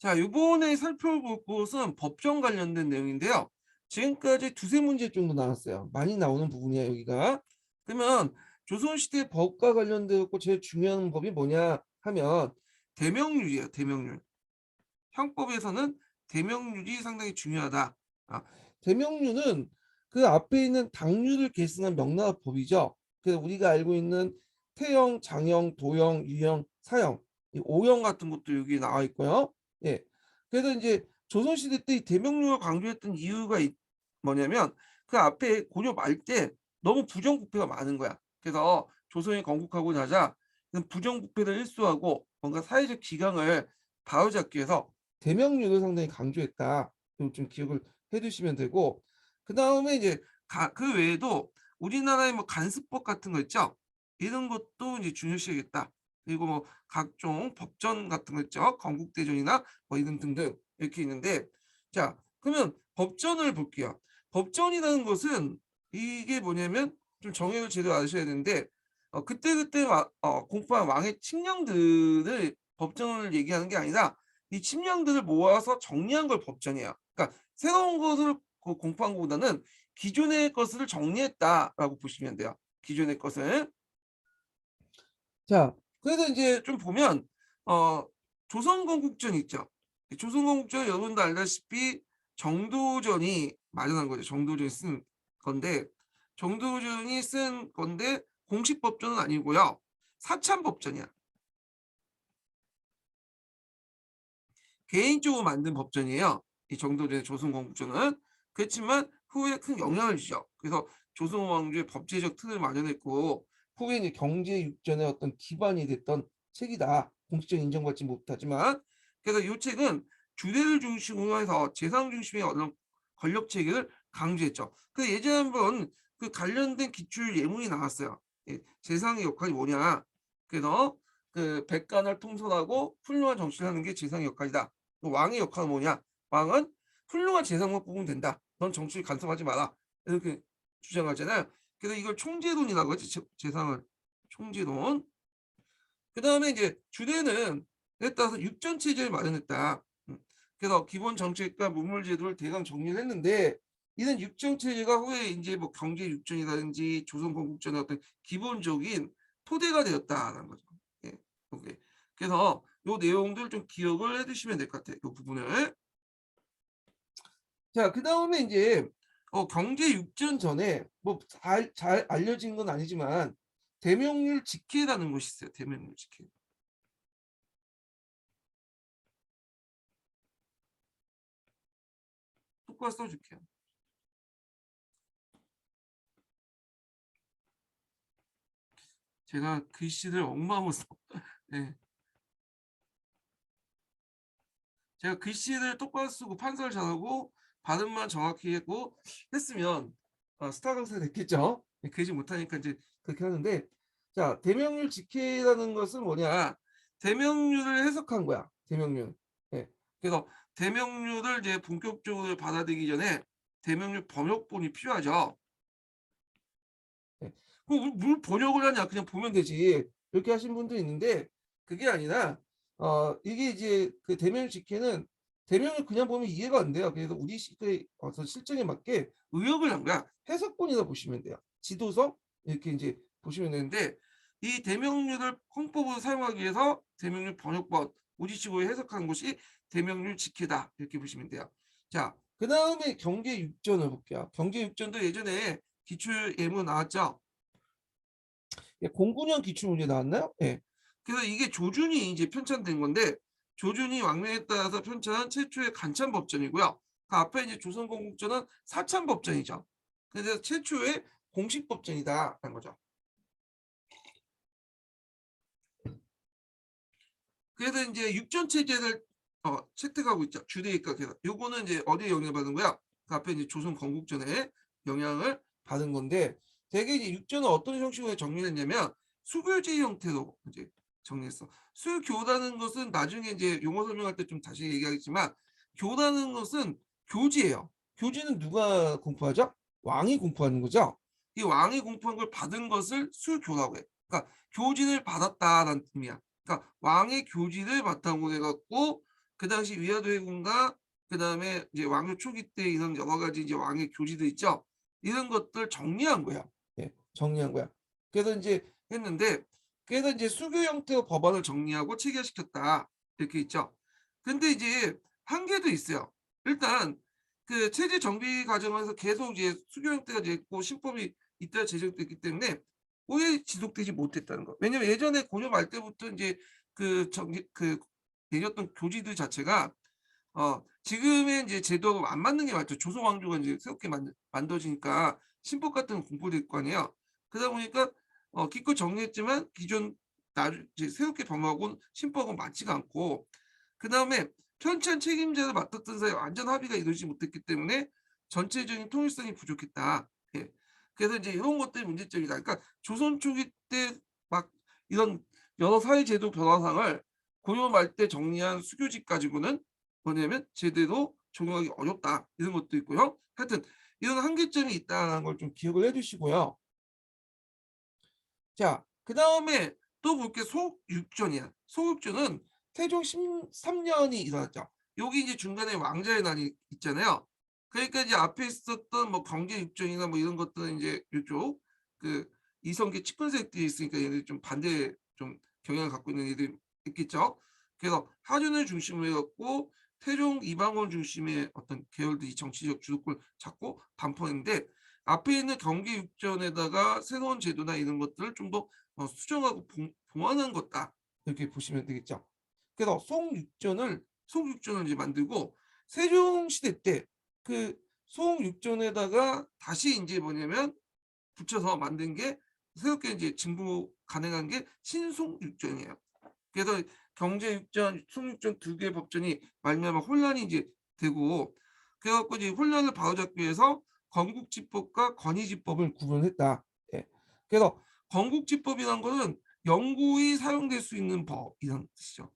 자, 이번에 살펴볼 것은 법정 관련된 내용인데요. 지금까지 두세 문제 정도 나왔어요. 많이 나오는 부분이야, 여기가. 그러면 조선시대 법과 관련되고 제일 중요한 법이 뭐냐 하면 대명률이에요, 대명률. 형법에서는 대명률이 상당히 중요하다. 아, 대명률은 그 앞에 있는 당률을 계승한 명나라법이죠. 그래서 우리가 알고 있는 태형, 장형, 도형, 유형, 사형, 이 오형 같은 것도 여기 나와 있고요. 예. 그래서 이제 조선시대 때 이 대명령을 강조했던 이유가 뭐냐면 그 앞에 고려 말 때 너무 부정부패가 많은 거야. 그래서 조선이 건국하고 나자 부정부패를 일소하고 뭔가 사회적 기강을 바로잡기 위해서 대명령을 상당히 강조했다. 좀 기억을 해두시면 되고 그 다음에 이제 그 외에도 우리나라의 뭐 간수법 같은 거 있죠. 이런 것도 이제 중요시하겠다. 그리고 뭐 각종 법전 같은 거 있죠. 건국대전이나 뭐 이런 등등 이렇게 있는데 자 그러면 법전을 볼게요. 법전이라는 것은 이게 뭐냐면 좀 정의를 제대로 아셔야 되는데 그때그때 공포한 왕의 칙령들을 법전을 얘기하는 게 아니라 이 칙령들을 모아서 정리한 걸 법전이에요. 그러니까 새로운 것을 공포한 것보다는 기존의 것을 정리했다라고 보시면 돼요. 기존의 것을. 자, 그래서 이제 좀 보면 어 조선건국전 있죠. 조선건국전 여러분도 알다시피 정도전이 마련한 거죠. 정도전이 쓴 건데 정도전이 쓴 건데 공식 법전은 아니고요. 사참 법전이야. 개인적으로 만든 법전이에요. 이 정도전의 조선건국전은. 그렇지만 후에 큰 영향을 주죠. 그래서 조선 왕조의 법제적 틀을 마련했고 후에 이제 경제 육전의 어떤 기반이 됐던 책이다. 공식적으로 인정받지 못하지만 그래서 이 책은 주대를 중심으로 해서 재상 중심의 어떤 권력 체계를 강조했죠. 그 예전에 한번 그 관련된 기출 예문이 나왔어요. 재상의 역할이 뭐냐. 그래서 그 백관을 통솔하고 훌륭한 정치를 하는 게 재상의 역할이다. 왕의 역할은 뭐냐? 왕은 훌륭한 재상만 뽑으면 된다. 넌 정치를 간섭하지 마라. 이렇게 주장하잖아요. 그래서 이걸 총재론이라고 하지. 재상을 총재론. 그 다음에 이제 주례는 에 따라서 육전체제를 마련했다. 그래서 기본 정책과 문물제도를 대강 정리를 했는데 이런 육전체제가 후에 이제 뭐 경제 육전이라든지 조선 건국전의 어떤 기본적인 토대가 되었다라는 거죠. 예, 오케이. 그래서 요 내용들 좀 기억을 해두시면 될 것 같아요. 요 부분을. 자, 그 다음에 이제 경제 육전 전에 뭐 잘 알려진 건 아니지만 대명률 직회라는 것이 있어요. 대명률 직회. 똑바로 써줄게요. 제가 글씨를 엉망으로 써. 네. 제가 글씨를 똑바로 쓰고 판서를 잘하고 발음만 정확히 했고 했으면 스타 강사 됐겠죠. 네, 그러지 못하니까 이제 그렇게 하는데 자 대명률 직회라는 것은 뭐냐 대명률을 해석한 거야. 대명률. 네. 그래서 대명률을 이제 본격적으로 받아들이기 전에 대명률 번역본이 필요하죠. 네. 그럼 뭘 번역을 하냐 그냥 보면 되지 이렇게 하신 분도 있는데 그게 아니라 이게 이제 그 대명 직회는 대명을 그냥 보면 이해가 안 돼요. 그래서 우리 시대의 어떤 실정에 맞게 의역을 한 거야. 해석본이라 보시면 돼요. 지도서 이렇게 이제 보시면 되는데 이 대명률을 헌법으로 사용하기 위해서 대명률 번역본 우리식으로 해석한 것이 대명률 직회다 이렇게 보시면 돼요. 자, 그 다음에 경제 육전을 볼게요. 경제 육전도 예전에 기출 예문 나왔죠. 예, 09년 기출 문제 나왔나요? 예. 그래서 이게 조준이 이제 편찬된 건데 조준이 왕명에 따라서 편찬한 최초의 간찬 법전이고요. 그 앞에 이제 조선 건국전은 사찬 법전이죠. 그래서 최초의 공식 법전이다라는 거죠. 그래서 이제 육전 체제를 채택하고 있죠. 주대입과 개혁. 요거는 이제 어디에 영향을 받은 거야? 그 앞에 이제 조선 건국전에 영향을 받은 건데 대개 이제 육전은 어떤 형식으로 정리했냐면 수교제 형태로 이제 정리했어. 수교라는 것은 나중에 이제 용어 설명할 때 좀 다시 얘기하겠지만 교라는 것은 교지예요. 교지는 누가 공포하죠? 왕이 공포하는 거죠. 이 왕이 공포한 걸 받은 것을 수교라고 해. 그러니까 교진을 받았다라는 의미야. 그러니까 왕의 교지를 바탕으로 해갖고 그 당시 위화도 해군과 그다음에 이제 왕조 초기 때 이런 여러 가지 이제 왕의 교지도 있죠. 이런 것들 정리한 거야. 예, 정리한 거야. 그래서 이제 했는데 그래서 이제 수교 형태의 법안을 정리하고 체결시켰다. 이렇게 있죠. 근데 이제 한계도 있어요. 일단 그 체제 정비 과정에서 계속 이제 수교 형태가 이제 있고 신법이 잇따라 제정됐기 때문에 오래 지속되지 못했다는 거. 왜냐면 예전에 고려 말 때부터 이제 그 정기 그 내렸던 교지들 자체가 지금의 이제 제도하고 안 맞는 게 맞죠. 조선 왕조가 이제 새롭게 만들어지니까 신법 같은 건 공포될 거 아니에요. 그러다 보니까 기껏 정리했지만 기존 이제 새롭게 범하고는 신법은 맞지가 않고 그다음에 편찬 책임자를 맡았던 사이에 완전 합의가 이루어지지 못했기 때문에 전체적인 통일성이 부족했다. 예. 그래서 이제 이런 것들이 문제점이다. 그러니까 조선 초기 때 막 이런 여러 사회제도 변화상을 고려 말 때 정리한 수교직 가지고는 뭐냐면 제대로 적용하기 어렵다. 이런 것도 있고요. 하여튼 이런 한계점이 있다는 걸 좀 기억을 해주시고요. 자, 그다음에 또 볼 게 소육전이야. 소육전은 태종 13년이 일어났죠. 여기 이제 중간에 왕자의 난이 있잖아요. 그러니까 이제 앞에 있었던 뭐 경계육전이나 뭐 이런 것들은 이제 이쪽 그 이성계 측근세력들이 있으니까 얘네들이 좀 반대 좀 경향을 갖고 있는 애들이 있겠죠. 그래서 하준을 중심으로 해갖고 태종 이방원 중심의 어떤 계열들이 정치적 주도권을 잡고 반포했는데 앞에 있는 경계육전에다가 새로운 제도나 이런 것들을 좀 더 수정하고 보완한 것다. 이렇게 보시면 되겠죠. 그래서 송육전을 이제 만들고 세종 시대 때 그 송육전에다가 다시 이제 뭐냐면 붙여서 만든 게 새롭게 이제 증부 가능한 게 신송육전이에요. 그래서 경제육전, 송육전 두 개 법전이 말미암아 혼란이 이제 되고 그래갖고 이제 혼란을 바로잡기 위해서 건국지법과 권위지법을 구분했다. 예. 그래서 건국지법이란 것은 영구히 사용될 수 있는 법이란 뜻이죠.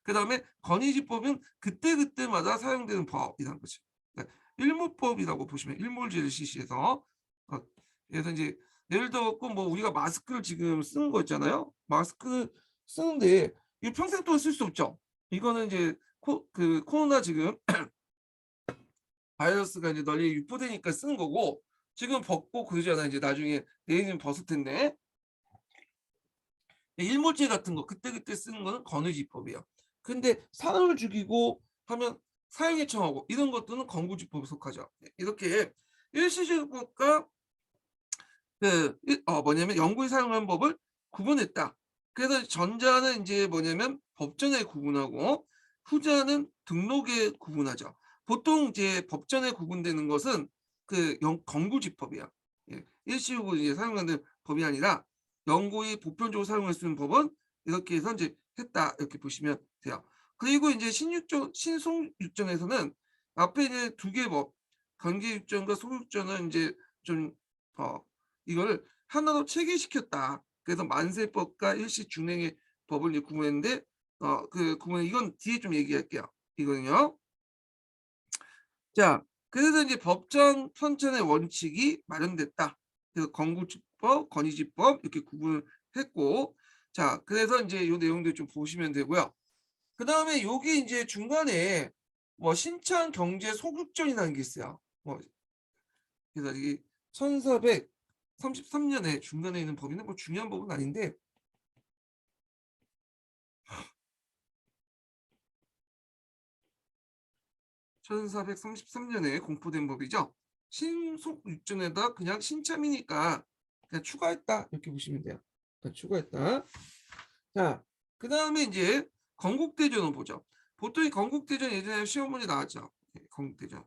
그다음에 권위지법은 그때그때마다 사용되는 법이라는 거죠. 그러니까 일무법이라고 보시면 일몰제를 실시해서 그래서 이제 예를 들어 뭐 우리가 마스크를 지금 쓰는 거 있잖아요. 마스크 쓰는데 이 평생 동안 쓸 수 없죠. 이거는 이제 코로나 지금 바이러스가 이제 널리 유포되니까 쓰는 거고 지금 벗고 그러잖아. 이제 나중에 내일은 벗을 텐데 일몰제 같은 거 그때그때 쓰는 거는 권위지법이에요. 근데 사람을 죽이고 하면 사형에 처하고 이런 것들은 건국지법에 속하죠. 이렇게 일시적법과 뭐냐면 영구히 사용하는 법을 구분했다. 그래서 전자는 이제 뭐냐면 법전에 구분하고 후자는 등록에 구분하죠. 보통 이제 법전에 구분되는 것은 건구지법이야. 예. 일시적으로 이제 사용하는 법이 아니라 영구히 보편적으로 사용할 수 있는 법은 이렇게 해서 이제 했다 이렇게 보시면 돼요. 그리고 이제 신송육전에서는 앞에 이제 두 개 법, 관계육전과 소육전은 이제 좀 이걸 하나로 체계시켰다. 그래서 만세법과 일시준행의 법을 이제 구분했는데 그 구분 이건 뒤에 좀 얘기할게요. 이거는요. 자, 그래서 이제 법정 편찬의 원칙이 마련됐다. 그래서 건국지법, 권위지법 이렇게 구분을 했고, 자, 그래서 이제 이 내용들 좀 보시면 되고요. 그 다음에 여기 이제 중간에 뭐 신창 경제 소극전이라는 게 있어요. 그래서 이게 1433년에 중간에 있는 법인데 뭐 중요한 법은 아닌데 1433년에 공포된 법이죠. 신속육전에다 그냥 신참이니까 그냥 추가했다 이렇게 보시면 돼요. 그러니까 추가했다. 자, 그 다음에 이제 건국대전을 보죠. 보통 이 건국대전 예전에 시험 문제 나왔죠. 건국대전.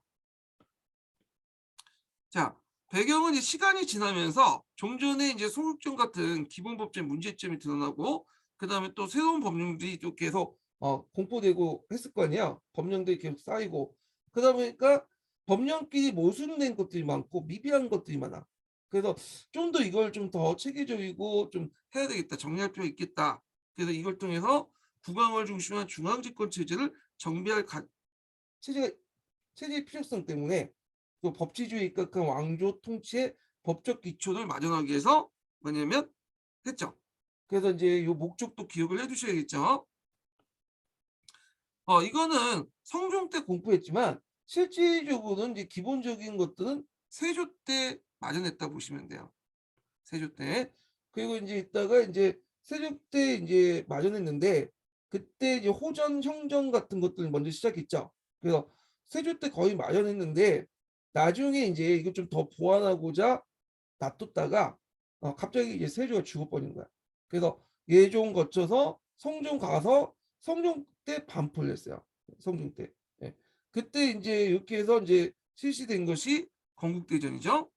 자, 배경은 이제 시간이 지나면서 좀 전에 이제 소극전 같은 기본법적 문제점이 드러나고 그 다음에 또 새로운 법령들이 또 계속 공포되고 했을 거 아니야. 법령들이 계속 쌓이고 그러다 보니까 법령끼리 모순된 것들이 많고 미비한 것들이 많아. 그래서 좀 더 이걸 좀 더 체계적이고 좀 해야 되겠다. 정리할 필요가 있겠다. 그래서 이걸 통해서 국왕을 중심한 중앙집권 체제를 정비할 체제가 체제의 필요성 때문에 또 법치주의에 입각한 왕조 통치의 법적 기초를 마련하기 위해서 뭐냐면 했죠. 그래서 이제 이 목적도 기억을 해두셔야겠죠. 이거는 성종 때 공포했지만 실질적으로는 이제 기본적인 것들은 세조 때 마련했다 보시면 돼요. 세조 때. 그리고 인제 있다가 인제 세조 때 인제 마련했는데 그때 이제 호전, 형전 같은 것들 먼저 시작했죠. 그래서 세조 때 거의 마련했는데 나중에 인제 이걸 좀 더 보완하고자 놔뒀다가 갑자기 이제 세조가 죽어버린 거야. 그래서 예종 거쳐서 성종 가서 성종 때 반포를 했어요. 성종 때. 예. 그때 인제 이렇게 해서 인제 실시된 것이 건국대전이죠.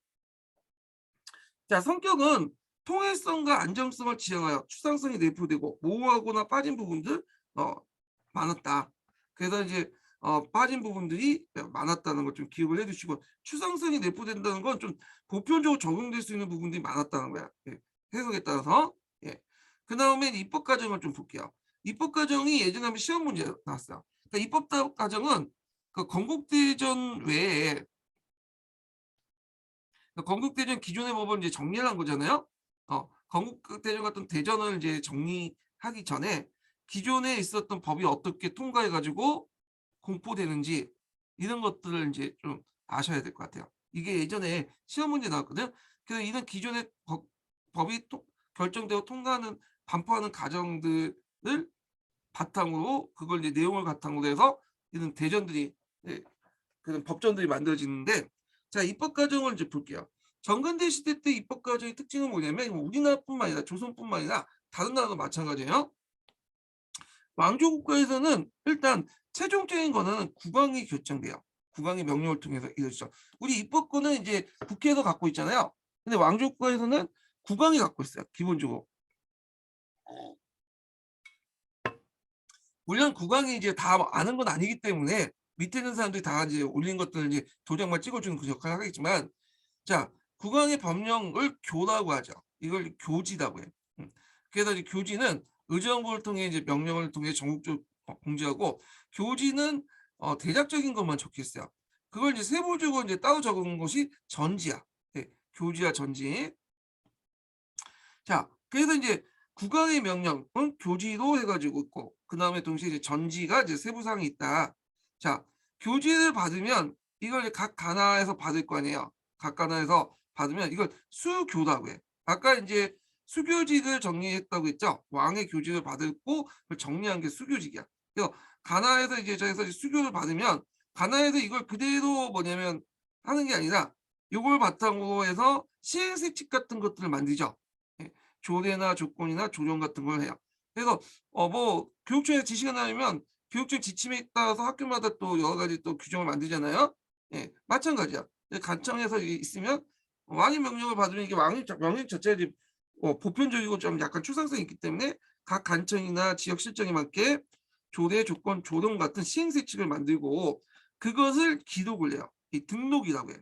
자, 성격은 통일성과 안정성을 지향하여 추상성이 내포되고 모호하거나 빠진 부분들 어 많았다. 그래서 이제 빠진 부분들이 많았다는 걸 좀 기억을 해 두시고, 추상성이 내포된다는 건 좀 보편적으로 적용될 수 있는 부분들이 많았다는 거야. 예. 해석에 따라서. 예. 그다음에 입법 과정을 좀 볼게요. 입법 과정이 예전에 한번 시험 문제 나왔어요. 그러니까 입법 과정은 그 건국대전 외에, 건국대전 기존의 법을 이제 정리를 한 거잖아요. 건국대전 같은 대전을 이제 정리하기 전에 기존에 있었던 법이 어떻게 통과해 가지고 공포되는지, 이런 것들을 이제 좀 아셔야 될 것 같아요. 이게 예전에 시험 문제 나왔거든요. 그래서 이런 기존의 법이 결정되고 통과하는 반포하는 과정들을 바탕으로, 그걸 이제 내용을 바탕으로 해서 이런 대전들이, 예, 그런 법전들이 만들어지는데, 자, 입법 과정을 이제 볼게요. 정근대 시대 때 입법 과정의 특징은 뭐냐면 우리나라뿐만 아니라 조선뿐만 아니라 다른 나라도 마찬가지예요. 왕조 국가에서는 일단 최종적인 거는 국왕이 결정돼요. 국왕의 명령을 통해서 이루어지죠. 우리 입법권은 이제 국회에서 갖고 있잖아요. 근데 왕조 국가에서는 국왕이 갖고 있어요, 기본적으로. 물론 국왕이 이제 다 아는 건 아니기 때문에 밑에 있는 사람들이 다 이제 올린 것들을 이제 도장만 찍어주는 그 역할을 하겠지만, 자, 국왕의 법령을 교라고 하죠. 이걸 교지라고 해요. 그래서 이제 교지는 의정부를 통해 이제 명령을 통해 전국적으로 공지하고, 교지는 대략적인 것만 적혀 있어요. 그걸 이제 세부적으로 이제 따로 적은 것이 전지야. 네, 교지와 전지. 자, 그래서 이제 국왕의 명령은 교지로 해가지고 있고, 그 다음에 동시에 이제 전지가 이제 세부사항이 있다. 자, 교지를 받으면 이걸 이제 각 관아에서 받을 거 아니에요. 각 관아에서 받으면 이걸 수교라고 해. 아까 이제 수교직을 정리했다고 했죠. 왕의 교직을 받고 그걸 정리한 게 수교직이야. 그래서 관아에서 이제 저에서 수교를 받으면 관아에서 이걸 그대로 뭐냐면 하는 게 아니라 이걸 바탕으로 해서 시행세칙 같은 것들을 만들죠. 예, 조례나 조건이나 조정 같은 걸 해요. 그래서 뭐 교육청에서 지시가 나면 교육청 지침에 따라서 학교마다 또 여러 가지 또 규정을 만들잖아요. 예, 마찬가지야. 관청에서 있으면 왕의 명령을 받으면 이게 왕의 명령 자체가 보편적이고 좀 약간 추상성이 있기 때문에 각 관청이나 지역 실정에 맞게 조례, 조건, 조정 같은 시행세칙을 만들고 그것을 기록을 해요. 이 등록이라고 해요.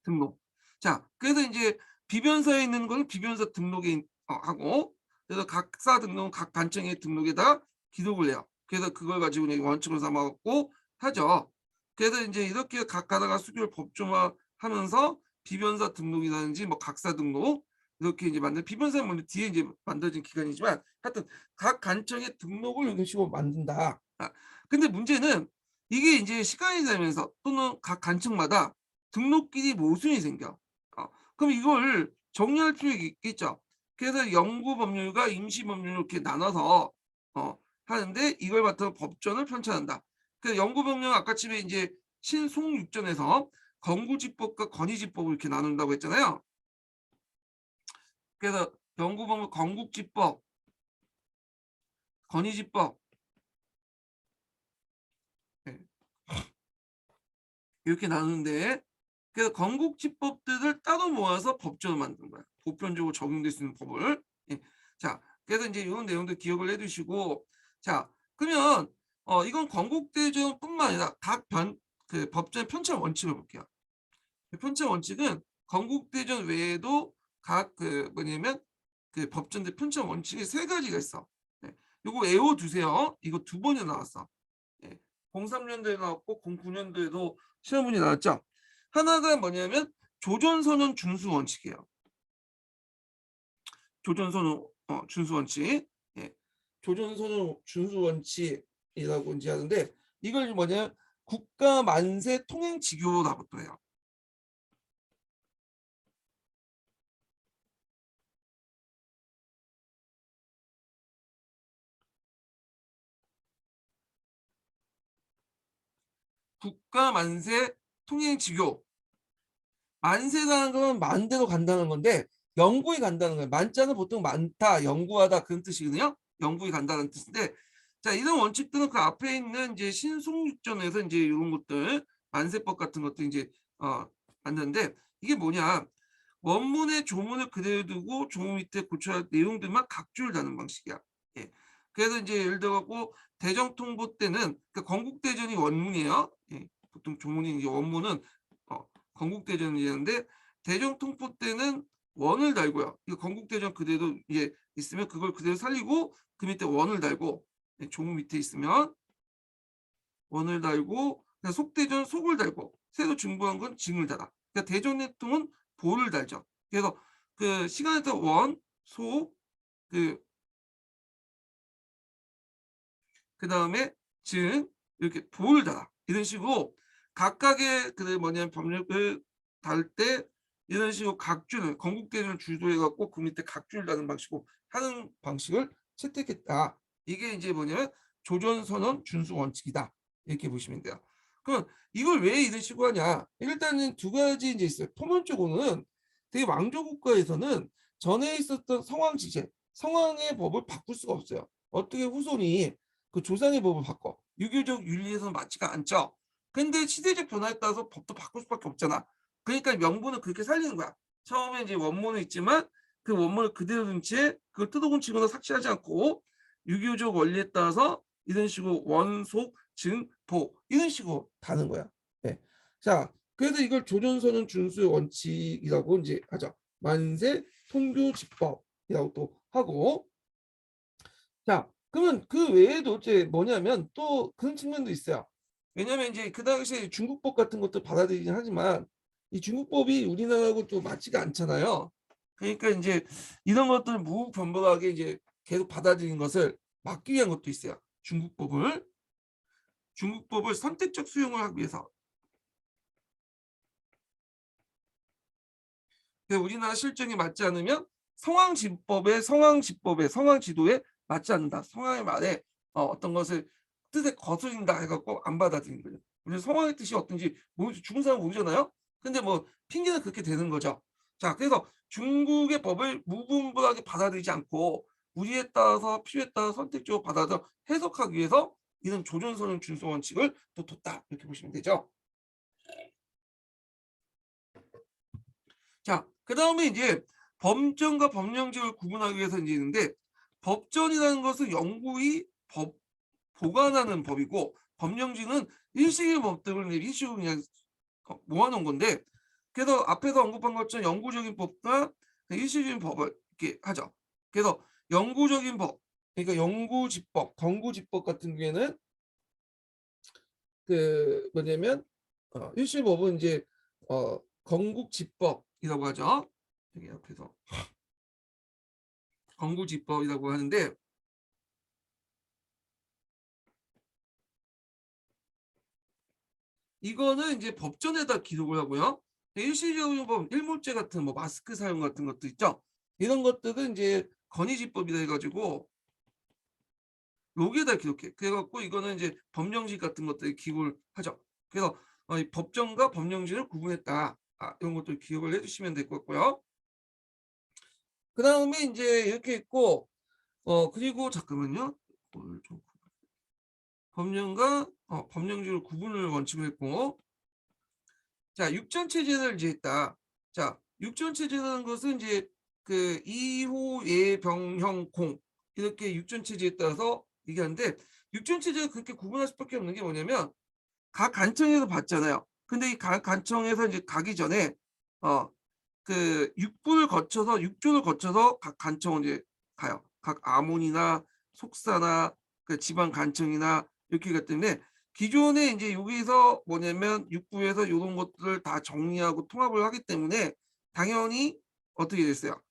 등록. 자, 그래서 이제 비변사에 있는 거는 비변사 등록에 하고, 그래서 각사 등록은 각 관청의 등록에다 기록을 해요. 그래서 그걸 가지고 원칙을 삼아 갖고 하죠. 그래서 이제 이렇게 각 가다가 수교를 법조화하면서 비변사 등록이라든지 뭐 각사 등록 이렇게 이제 만든, 비변사는 물론 뒤에 이제 만들어진 기간이지만 하여튼 각 관청의 등록을 이런 식으로 만든다. 근데 문제는 이게 이제 시간이 되면서 또는 각 관청마다 등록끼리 모순이 생겨. 그럼 이걸 정리할 필요가 있겠죠. 그래서 영구 법률과 임시 법률 이렇게 나눠서 하는데, 이걸 바탕으로 법전을 편찬한다. 그래서 영구 법률은 아까쯤에 이제 신송육전에서 건구지법과 건의지법을 이렇게 나눈다고 했잖아요. 그래서 영구 법률 건국지법, 건의지법, 네, 이렇게 나누는데, 그래서 건국지법들을 따로 모아서 법전을 만든 거야. 보편적으로 적용될 수 있는 법을. 예. 자, 그래서 이제 이런 내용들 기억을 해두시고, 자, 그러면 이건 건국대전뿐만 아니라 그 법전 편찬 원칙을 볼게요. 편찬 원칙은 건국대전 외에도 각 그 뭐냐면 그 법전들 편찬 원칙이 세 가지가 있어. 예. 요거 외워두세요. 이거 두 번이나 나왔어. 예. 03년도에 나왔고 09년도에도 시험 문제 나왔죠. 하나가 뭐냐면 조전선언 준수 원칙이에요. 조전선언 준수 원칙. 예. 조전선언 준수 원칙. 지교이라고 이제 하는데 이걸 뭐냐 국가 만세 통행 지교라고도 해요. 국가 만세 통행 지교. 만세라는 건 만대로 간다는 건데 영구히 간다는 거예요. 만자는 보통 많다, 영구하다 그런 뜻이거든요. 영구히 간다는 뜻인데 자 이런 원칙들은 그 앞에 있는 이제 신송육전에서 이제 이런 것들 만세법 같은 것도 이제 만드는데 이게 뭐냐 원문의 조문을 그대로 두고 조문 밑에 고쳐야 할 내용들만 각주를 다는 방식이야. 예. 그래서 이제 예를 들어갖고 대정통보 때는 그 건국대전이 원문이에요. 예. 보통 조문이 이제 원문은 건국대전이었는데 대정통보 때는 원을 달고요. 이거 건국대전 그대로 이제 있으면 그걸 그대로 살리고 그 밑에 원을 달고 조문 밑에 있으면 원을 달고 속대전 속을 달고 새로 증부한 건 징을 달아. 그러니까 대전통은 보를 달죠. 그래서 그 시간에 따라 원, 소, 그 다음에 증 이렇게 보를 달아. 이런 식으로 각각의 그 뭐냐면 법률을 달 때 이런 식으로 각주는 건국대전을 주도해 갖고 그 밑에 각주를 다는 방식으로 하는 방식을 채택했다. 이게 이제 뭐냐면 조전선언 준수 원칙이다. 이렇게 보시면 돼요. 그럼 이걸 왜 이런 식으로 하냐? 일단은 두 가지 이제 있어요. 표면적으로는 되게 왕조 국가에서는 전에 있었던 성왕 지제, 성왕의 법을 바꿀 수가 없어요. 어떻게 후손이 그 조상의 법을 바꿔. 유교적 윤리에서는 맞지가 않죠. 근데 시대적 변화에 따라서 법도 바꿀 수밖에 없잖아. 그러니까 명분을 그렇게 살리는 거야. 처음에 이제 원문은 있지만 그 원문을 그대로 둔 채 그걸 뜯어고치거나 삭제하지 않고 유교적 원리에 따라서 이런 식으로 원속, 증, 보 이런 식으로 다는 거야. 네. 자, 그래서 이걸 조전선언 준수의 원칙이라고 이제 하죠. 만세 통교집법이라고 또 하고 자, 그러면 그 외에도 이제 뭐냐면 또 그런 측면도 있어요. 왜냐면 이제 그 당시에 중국법 같은 것도 받아들이긴 하지만 이 중국법이 우리나라하고 또 맞지가 않잖아요. 그러니까 이제 이런 것들 무분별하게 이제 계속 받아들인 것을 막기 위한 것도 있어요. 중국법을 선택적 수용을 하기 위해서. 우리나라 실정에 맞지 않으면 성황지도에 맞지 않는다. 성황의 말에 어떤 것을 뜻에 거스린다 해갖고 안 받아들이는 거죠. 우리 성황의 뜻이 어떤지 죽은 사람 모르잖아요. 근데 뭐 핑계는 그렇게 되는 거죠. 자, 그래서 중국의 법을 무분별하게 받아들이지 않고 우리에 따라서 필요에 따라 선택적으로 받아서 해석하기 위해서 이런 조전선언 준수 원칙을 또 뒀다 이렇게 보시면 되죠. 자, 그 다음에 이제 범전과 법령직을 구분하기 위해서 이제 있는데 법전이라는 것은 영구히 보관하는 법이고 법령직은 일시의 법들을 일시로 그냥 모아놓은 건데 그래서 앞에서 언급한 것처럼 영구적인 법과 일시적인 법을 이렇게 하죠. 그래서 영구적인 법, 그러니까 영구집법, 건구집법 같은 경우에는 그 뭐냐면 일시법은 이제 건국집법이라고 하죠. 여기 앞에서 건국집법이라고 하는데 이거는 이제 법전에다 기록을 하고요. 일시적인 법, 일몰제 같은 뭐 마스크 사용 같은 것도 있죠. 이런 것들은 이제 건의집법이라 해가지고 여기에다 기록해. 그래갖고 이거는 이제 법령직 같은 것들이 기록을 하죠. 그래서 이 법전과 법령직을 구분했다. 이런 것들 기억을 해주시면 될 것 같고요. 그 다음에 이제 이렇게 있고 그리고 잠깐만요. 법령과 법령직을 구분을 원칙으로 했고 자 육전체제를 이제 했다. 자 육전체제라는 것은 이제 그 이호 예병형 공 이렇게 육전체제에 따라서 얘기하는데 육전체제가 그렇게 구분할 수밖에 없는 게 뭐냐면 각 간청에서 봤잖아요. 근데 이 각 간청에서 이제 가기 전에 그 육조를 거쳐서 각 간청을 이제 가요. 각 아몬이나 속사나 그 지방 간청이나 이렇게 가기 때문에 기존에 이제 여기서 뭐냐면 육부에서 이런 것들을 다 정리하고 통합을 하기 때문에 당연히 어떻게 됐어요?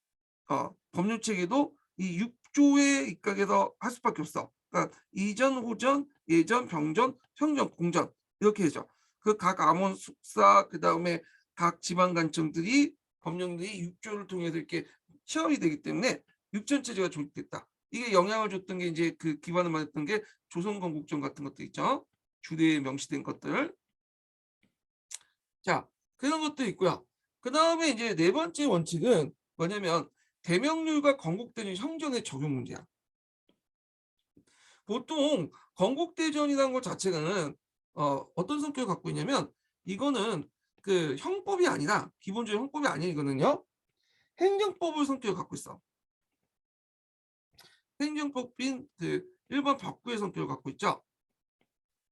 법률 체계도 이 6조의 입각에서 할 수밖에 없어. 그러니까 이전, 호전, 예전, 병전, 형전, 공전 이렇게 되죠. 그 각 암원 숙사 그다음에 각 지방간청들이 법령들이 육조를 통해서 이렇게 시험이 되기 때문에 육전체제가 조직됐다. 이게 영향을 줬던 게 이제 그 기반을 마련했던 게 조선건국정 같은 것도 있죠. 주대에 명시된 것들. 자, 그런 것도 있고요. 그다음에 이제 네 번째 원칙은 뭐냐면 대명률과 건국대전 형전의 적용 문제야. 보통 건국대전이라는 것 자체는 어떤 성격을 갖고 있냐면 이거는 그 형법이 아니라 기본적인 형법이 아니에요. 이거는요. 행정법을 성격을 갖고 있어. 행정법인 그 일반 법규의 성격을 갖고 있죠.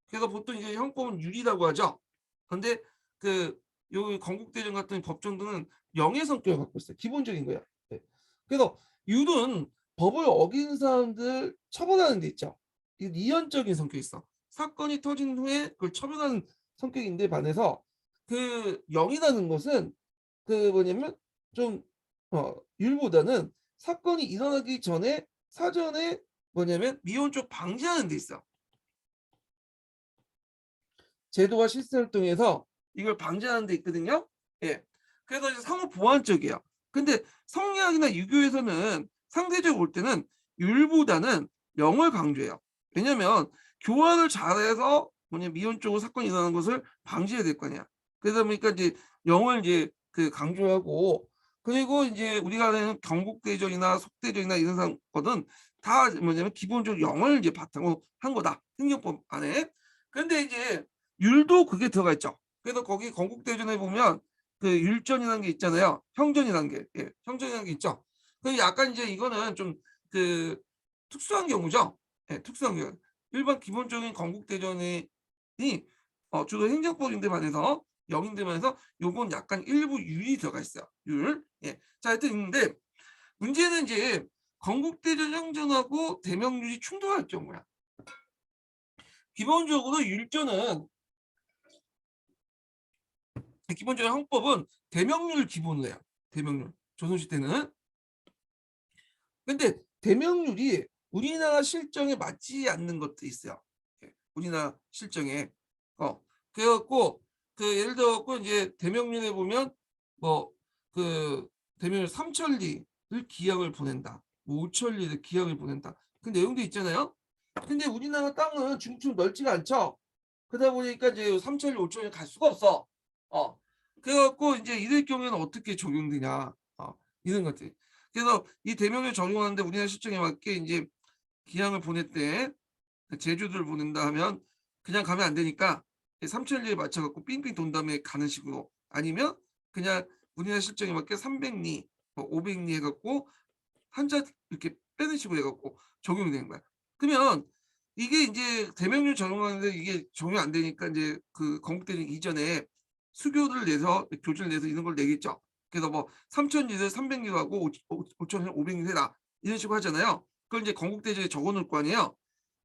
그래서 보통 이제 형법은 율이라고 하죠. 그런데 그 요 건국대전 같은 법정 등은 영의 성격을 갖고 있어요. 기본적인 거야. 네. 그래서 율은 법을 어긴 사람들 처벌하는 데 있죠. 이 이연적인 성격이 있어. 사건이 터진 후에 그걸 처벌하는 성격인데 반해서 그 영이라는 것은 그 뭐냐면 좀 율보다는 사건이 일어나기 전에 사전에 뭐냐면 미혼 쪽 방지하는 데 있어. 제도와 시스템을 통해서 이걸 방지하는 데 있거든요. 예. 그래서 이제 상호 보완적이에요. 근데 성리학이나 유교에서는 상대적으로 볼 때는 율보다는 영을 강조해요. 왜냐면 교환을 잘해서 뭐냐 미혼 쪽으로 사건이 일어나는 것을 방지해야 될 거 아니야. 그러다 보니까 이제 영을 이제 그 강조하고 그리고 이제 우리가 하는 경국대전이나 속대전이나 이런 사건은 다 뭐냐면 기본적으로 영을 이제 바탕으로 한 거다. 행정법 안에. 근데 이제 율도 그게 들어가 있죠. 그래서 거기 건국대전에 보면 그 율전이라는 게 있잖아요. 형전이라는 게, 예, 형전이라는 게 있죠. 그 약간 이제 이거는 좀 그 특수한 경우죠. 예, 특수한 경우. 일반 기본적인 건국대전이 주로 행정법인데 반해서 영인데 반해서 요건 약간 일부 율이 들어가 있어요. 율. 예. 자, 하여튼 있는데 문제는 이제 건국대전 형전하고 대명률이 충돌할 경우야. 기본적으로 율전은 기본적인 형법은 대명률 기본으로 해요. 대명률. 조선시대는. 근데 대명률이 우리나라 실정에 맞지 않는 것도 있어요. 예, 우리나라 실정에. 그래갖고 그 예를 들어갖고 이제 대명률에 보면 뭐 그 대명률 삼천리를 기약을 보낸다. 뭐 오천리를 기약을 보낸다. 그 내용도 있잖아요. 근데 우리나라 땅은 중국처럼 넓지가 않죠. 그러다 보니까 이제 삼천리 오천리 갈 수가 없어. 어. 그래갖고 이제 이럴 경우에는 어떻게 적용되냐. 이런 것들. 그래서 이 대명령 적용하는데 우리나라 실정에 맞게 이제 기항을 보낼 때 제주도를 보낸다 하면 그냥 가면 안 되니까 삼천리에 맞춰갖고 삥삥 돈 다음에 가는 식으로 아니면 그냥 우리나라 실정에 맞게 300리, 500리 해갖고 한자 이렇게 빼는 식으로 해갖고 적용이 되는 거야. 그러면 이게 이제 대명령 적용하는데 이게 적용 안 되니까 이제 그 건국대전 이전에 수교를 내서 교주를 내서 이런 걸 내겠죠. 그래서 뭐 3,000리를 300리로 하고 5,000을 500리 해라 이런 식으로 하잖아요. 그걸 이제 건국대전에 적어놓을 거 아니에요.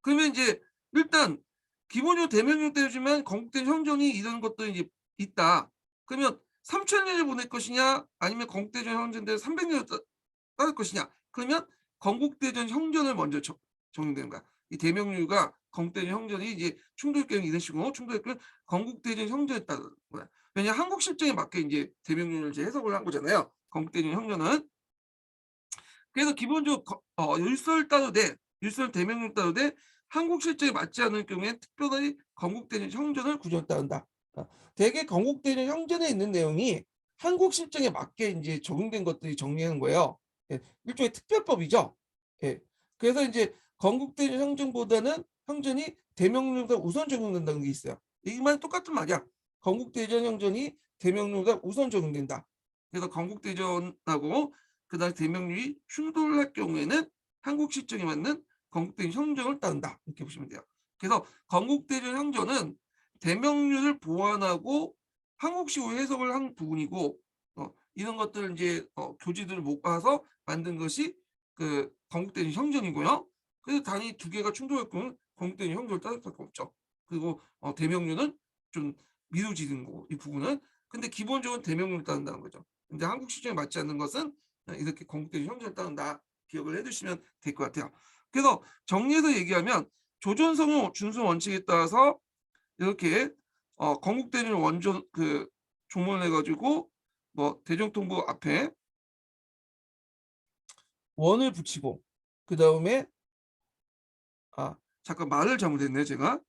그러면 이제 일단 기본적으로 대명령 때지만 건국대전 형전이 이런 것도 이제 있다. 그러면 3,000리를 보낼 것이냐 아니면 건국대전 형전대로 300리를 따를 것이냐. 그러면 건국대전 형전을 먼저 적용되는 거야. 이 대명률과 건국대전 형전이 이제 충돌경이 이런 식으로 충돌했고 건국대전 형전에 따른 거야. 왜냐 한국 실정에 맞게 이제 대명률을 이제 해석을 한 거잖아요. 건국대전 형전은. 그래서 기본적으로 율설 따도 돼. 율설 대명률 따도 돼. 한국 실정에 맞지 않을 경우에 특별히 건국대전 형전을 구정 따른다. 대개 건국대전 형전에 있는 내용이 한국 실정에 맞게 이제 적용된 것들이 정리하는 거예요. 예, 일종의 특별법이죠. 예. 그래서 이제 건국대전 형전보다는 형전이 대명률보다 우선 적용된다는 게 있어요. 이만 똑같은 말이야. 건국대전 형전이 대명률보다 우선 적용된다. 그래서 건국대전하고 그다음 대명률이 충돌할 경우에는 한국 실정에 맞는 건국대전 형전을 따른다. 이렇게 보시면 돼요. 그래서 건국대전 형전은 대명률을 보완하고 한국식으로 해석을 한 부분이고 이런 것들을 이제 교지들을 모아서 만든 것이 그 건국대전 형전이고요. 그래서 단위 두 개가 충돌했고 건국대전 형전을 따를 수밖에 없죠. 그리고 대명률은 좀 미루지는 거고 이 부분은 근데 기본적으로 대명률을 따른다는 거죠. 근데 한국 시점에 맞지 않는 것은 이렇게 건국대전 형전을 따른다 기억을 해두시면 될 것 같아요. 그래서 정리해서 얘기하면 조전성후 준수 원칙에 따라서 이렇게 건국대전 원전 그 조문을 해가지고 뭐 대정통부 앞에 원을 붙이고 그 다음에 잠깐 말을 잘못했네 제가.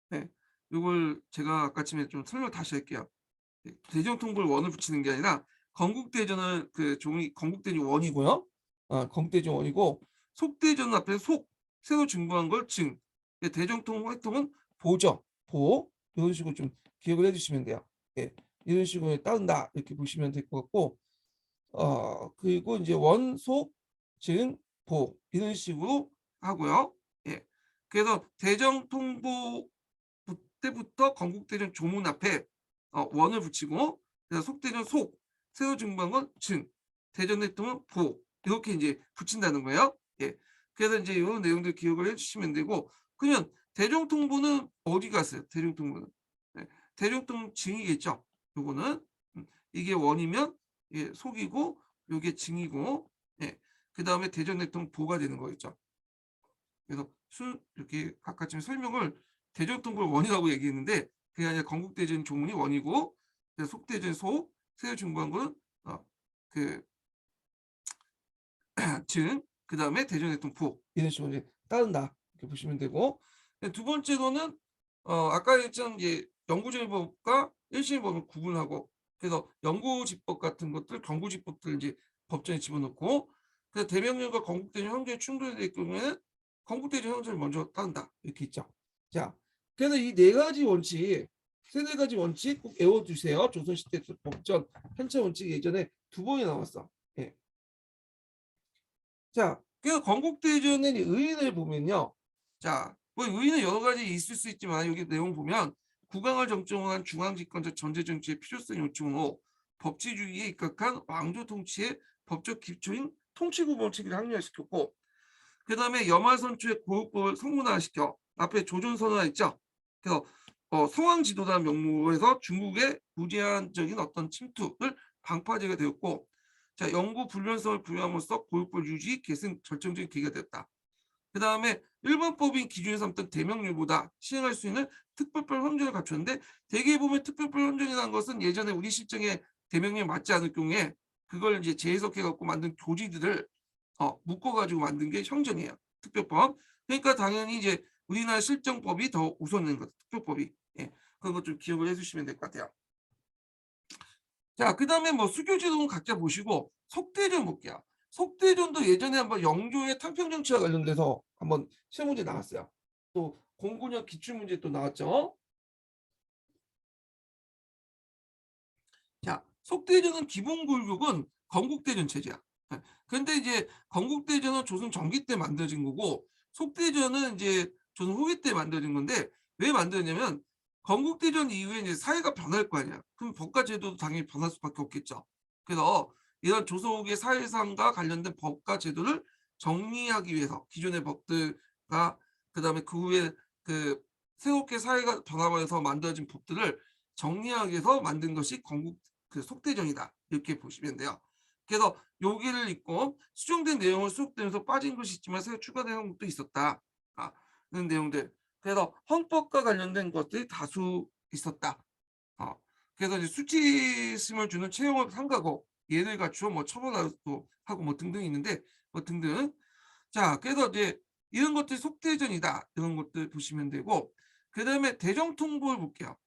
네, 이걸 제가 아까쯤에 좀 설명 다시 할게요. 대정통부를 원을 붙이는 게 아니라 건국대전은 그 종이 건국대전 원이고요. 건국대전 원이고 속대전 앞에 속 새로 증부한 걸 증. 대정통 활동은 보죠. 보 이런 식으로 좀 기억을 해주시면 돼요. 예, 이런 식으로 따른다 이렇게 보시면 될 것 같고 그리고 이제 원속 증 보 이런 식으로 하고요. 예, 그래서 대정통보 때부터 건국대전 조문 앞에 원을 붙이고 그래서 속대전 속 새로 증부한 건 증, 대전 대통은 보 이렇게 이제 붙인다는 거예요. 예. 그래서 이제 이런 내용들 기억을 해주시면 되고 그러면 대정통보는 어디 갔어요? 대정통보는 대정통 증이겠죠. 요거는 이게 원이면 이게 속이고 요게 증이고 예. 그 다음에 대전 대통 보가 되는 거겠죠. 그래서 이렇게 아까쯤 설명을 대전통보를 원이라고 얘기했는데 그게 아니라 건국대전 조문이 원이고 속대전 속 새로 중부한 거는 그 증, 그 다음에 대전대통 부 이런 식으로 이제 따른다 이렇게 보시면 되고 두 번째로는 아까 했던 이제 영구제법과 일시제법을 구분하고 그래서 영구집법 같은 것들 경구집법들 이제 법전에 집어넣고 그래서 대명령과 건국대전 형제의 충돌이 될 경우에는 건국대전 형제를 먼저 따른다 이렇게 있죠. 자, 그래서 이 네 가지 원칙 세네 가지 원칙 꼭 외워두세요. 조선시대 법전 편차 원칙 예전에 두 번이 나왔어. 예. 자, 그래서 건국대전의 의인을 보면요. 자, 뭐 의인은 여러 가지 있을 수 있지만 여기 내용 보면 국왕을 정정한 중앙집권적 전제정치의 필요성 요청으로 법치주의에 입각한 왕조 통치의 법적 기초인 통치구범 체계를 확립시켰고 그 다음에 염화선초의 고육법을 성문화시켜 앞에 조전선언 있죠. 그래서 성황지도라는 명목에서 중국의 무제한적인 어떤 침투를 방파제가 되었고 자 영구 불변성을 부여함으로써 고육법 유지 계승 결정적인 계기가 되었다. 그 다음에 일반법인 기준에 삼던 대명령보다 시행할 수 있는 특별법 헌정을 갖췄는데 대개 보면 특별법 헌정이라는 것은 예전에 우리 실정에 대명령에 맞지 않을 경우에 그걸 이제 재해석해 갖고 만든 교지들을 묶어가지고 만든 게 형정이에요. 특별법. 그러니까 당연히 이제 우리나라 실정법이 더 우선인 거죠. 특별법이. 예. 그런 것 좀 기억을 해주시면 될 것 같아요. 자, 그 다음에 뭐 수교제도는 각자 보시고 속대전 볼게요. 속대전도 예전에 한번 영조의 탕평정치와 관련돼서 한번 시험 문제 나왔어요. 또 공군역 기출문제 또 나왔죠. 자, 속대전은 기본 골격은 건국대전 체제야. 근데 이제 건국대전은 조선 전기 때 만들어진 거고 속대전은 이제 조선 후기 때 만들어진 건데 왜 만들었냐면 건국대전 이후에 이제 사회가 변할 거 아니야. 그럼 법과 제도도 당연히 변할 수밖에 없겠죠. 그래서 이런 조선 후기 사회상과 관련된 법과 제도를 정리하기 위해서 기존의 법들과 그다음에 그 후에 그 새롭게 사회가 변화하면서 만들어진 법들을 정리하기 위해서 만든 것이 건국 그 속대전이다 이렇게 보시면 돼요. 그래서 여기를 읽고 수정된 내용을 수록되면서 빠진 것이 있지만 새로 추가된 항목도 있었다. 그런 내용들. 그래서 헌법과 관련된 것들이 다수 있었다. 그래서 이제 수치심을 주는 채용을 삼가고 예를 갖추어 뭐 처벌하고 하고 뭐 등등 있는데 뭐 등등. 자, 그래서 이제 이런 것들이 속대전이다 이런 것들 보시면 되고 그 다음에 대정통보를 볼게요.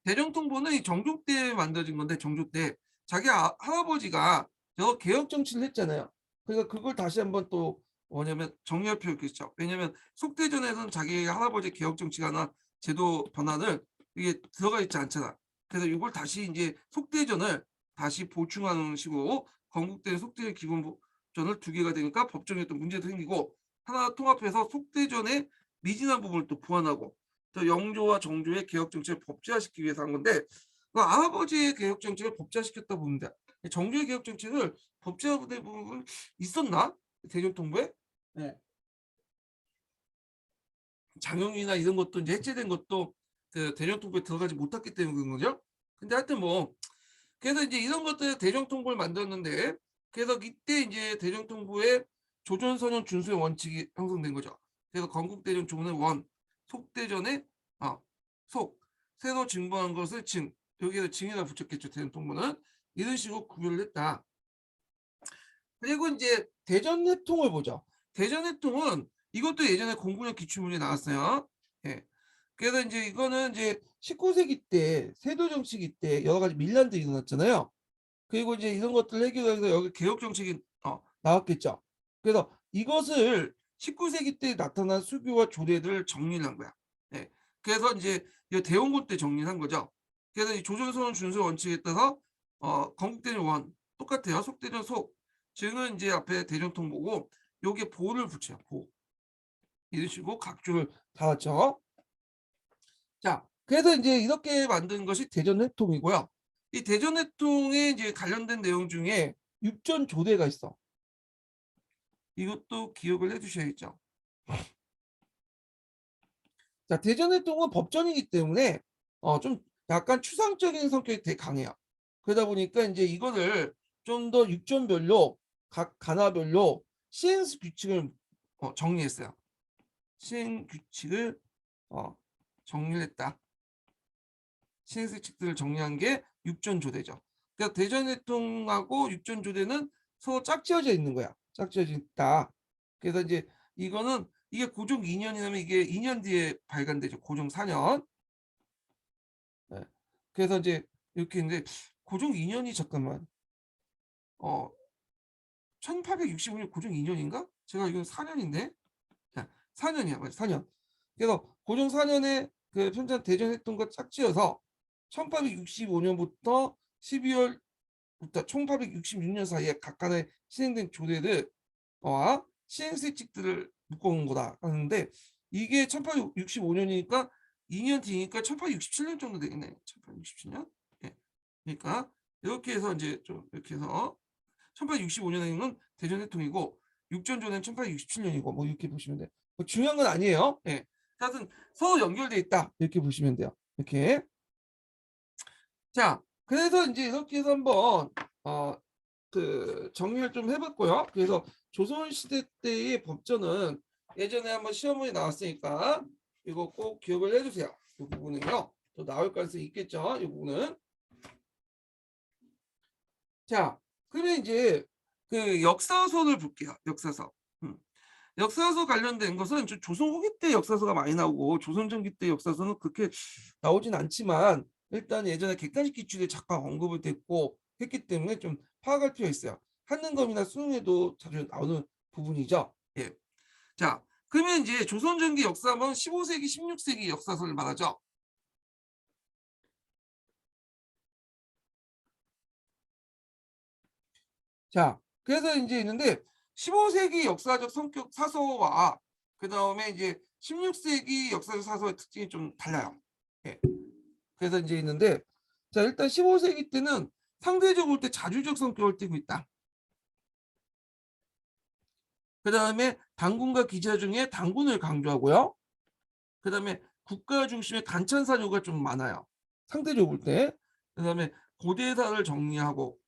대정통보는 이 정조 때 만들어진 건데 정조 때 자기 할아버지가 저 개혁 정치를 했잖아요. 그러니까 그걸 다시 한번 또 뭐냐면 정리할 필요가 있죠. 왜냐하면 속대전에서는 자기 할아버지 개혁 정치가나 제도 변화를 이게 들어가 있지 않잖아. 그래서 이걸 다시 이제 속대전을 다시 보충하는 식으로 건국대 속대전 기본전을 두 개가 되니까 법정에 또 문제도 생기고 하나 통합해서 속대전의 미진한 부분을 또 보완하고 또 영조와 정조의 개혁 정책을 법제화시키기 위해서 한 건데 그 아버지의 개혁 정책을 법제화시켰다 봅니다. 정조의 개혁 정책을 법제화된 부분 있었나? 대정통부에? 네. 장영이나 이런 것도 이제 해체된 것도 그 대정통부에 들어가지 못했기 때문에 그런 거죠. 근데 하여튼 뭐 그래서 이제 이런 것들 대정통부를 만들었는데 그래서 이때 이제 대정통부에 조선선언 준수의 원칙이 형성된 거죠. 그래서 건국대전 조는 원, 속대전의 속, 새로 증범한 것을 증, 여기에서 증에다 붙였겠죠. 대전 통보는 이런 식으로 구별을 했다. 그리고 이제 대전 해통을 보죠. 대전 해통은 이것도 예전에 공군력 기출문제 나왔어요. 예. 그래서 이제 이거는 이제 19세기 때 세도 정치기 때 여러 가지 밀란들이 일어났잖아요. 그리고 이제 이런 것들 해결해서 여기 개혁 정책이 나왔겠죠. 그래서 이것을 19세기 때 나타난 수교와 조례들을 정리를 한 거야. 예. 그래서 이제 대원군 때 정리를 한 거죠. 그래서 이 조선소원 준수 원칙에 따라서 건국대전 원 똑같아요. 속대전 속 증은 이제 앞에 대전통보고 여기에 보를 붙여요. 보 이런 식으로 각주를 달았죠. 자, 그래서 이제 이렇게 만든 것이 대전회통이고요. 이 대전회통에 이제 관련된 내용 중에 육전조례가 있어. 이것도 기억을 해주셔야겠죠. 자, 대전회통은 법전이기 때문에 좀 약간 추상적인 성격이 되게 강해요. 그러다 보니까 이제 이거를 좀 더 육전별로 각 관하별로 시행 규칙을 정리했어요. 시행 규칙을 정리를 했다. 시행규칙들을 정리한 게 육전조례죠. 그러니까 대전회통하고 육전조례는 서로 짝지어져 있는 거야. 짝지어져 있다. 그래서 이제 이거는 이게 고종 2년이라면 이게 2년 뒤에 발간되죠. 고종 4년. 네. 그래서 이제 이렇게 있는데 고종 2년이 잠깐만 1865년 고종 2년인가? 제가 이건 4년인데 4년이야. 맞아. 4년. 그래서 고종 4년에 그 편찬 대전했통과 짝지어서 1865년부터 12월부터 1866년 사이에 각간에 시행된 조례를 시행세칙들을 묶어놓은 거다 하는데 이게 1865년이니까 2년 뒤니까 1867년 정도 되겠네. 1867년. 예. 그러니까 이렇게 해서 이제 좀 이렇게 해서 1865년에는 대전해통이고 육전조는 1867년이고 뭐 이렇게 보시면 돼요. 뭐 중요한 건 아니에요. 예. 하여튼 서로 연결돼 있다 이렇게 보시면 돼요. 이렇게. 자, 그래서 이제 이렇게 해서 한번 그 정리를 좀 해봤고요. 그래서 조선시대 때의 법전은 예전에 한번 시험문이 나왔으니까 이거 꼭 기억을 해주세요. 이 부분은요. 또 나올 가능성이 있겠죠. 이 부분은. 자, 그러면 이제 그 역사서를 볼게요. 역사서. 역사서 관련된 것은 조선 후기 때 역사서가 많이 나오고 조선 전기 때 역사서는 그렇게 나오진 않지만 일단 예전에 객관식 기출에 잠깐 언급을 됐고 했기 때문에 좀 파악할 필요가 있어요. 한능검이나 수능에도 자주 나오는 부분이죠. 예. 자, 그러면 이제 조선 전기 역사는 15세기, 16세기 역사서를 말하죠. 자, 그래서 이제 있는데 15세기 역사적 성격 사서와 그 다음에 이제 16세기 역사적 사서의 특징이 좀 달라요. 예. 그래서 이제 있는데 자 일단 15세기 때는 상대적으로 때 자주적 성격을 띠고 있다. 그 다음에 단군과 기자 중에 단군을 강조하고요. 그 다음에 국가 중심의 간찬 사료가 좀 많아요. 상대적으로 볼 때. 그 다음에 고대사를 정리하고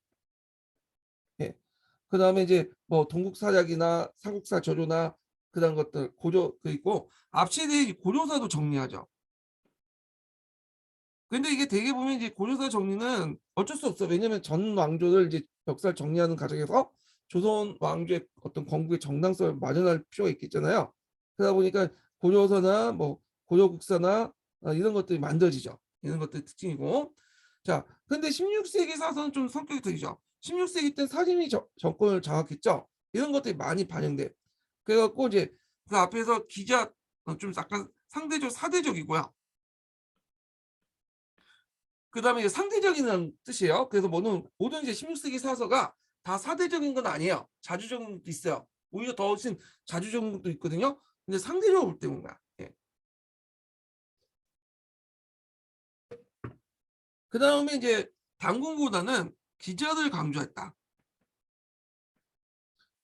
예. 그 다음에 이제 뭐 동국사약이나 삼국사 저조나 그다음 것들 고조 그 있고 앞시대의 고조사도 정리하죠. 근데 이게 되게 보면 이제 고조사 정리는 어쩔 수 없어. 왜냐면 전 왕조를 이제 역사를 정리하는 과정에서 조선 왕조의 어떤 건국의 정당성을 마련할 필요가 있겠잖아요. 그러다 보니까 고조사나 뭐 고조국사나 이런 것들이 만들어지죠. 이런 것들이 특징이고. 자, 근데 16세기 사서는 좀 성격이 틀리죠. 16세기 때 사진이 정권을 장악했죠. 이런 것들이 많이 반영돼. 그래갖고 이제 그 앞에서 기자 좀 약간 상대적 사대적이고요. 그 다음에 상대적인 뜻이에요. 그래서 모든 이제 16세기 사서가 다 사대적인 건 아니에요. 자주적인 것도 있어요. 오히려 더 훨씬 자주적인 것도 있거든요. 근데 상대적으로 볼 때는 거야. 예. 그 다음에 이제 단군보다는 기자들 강조했다.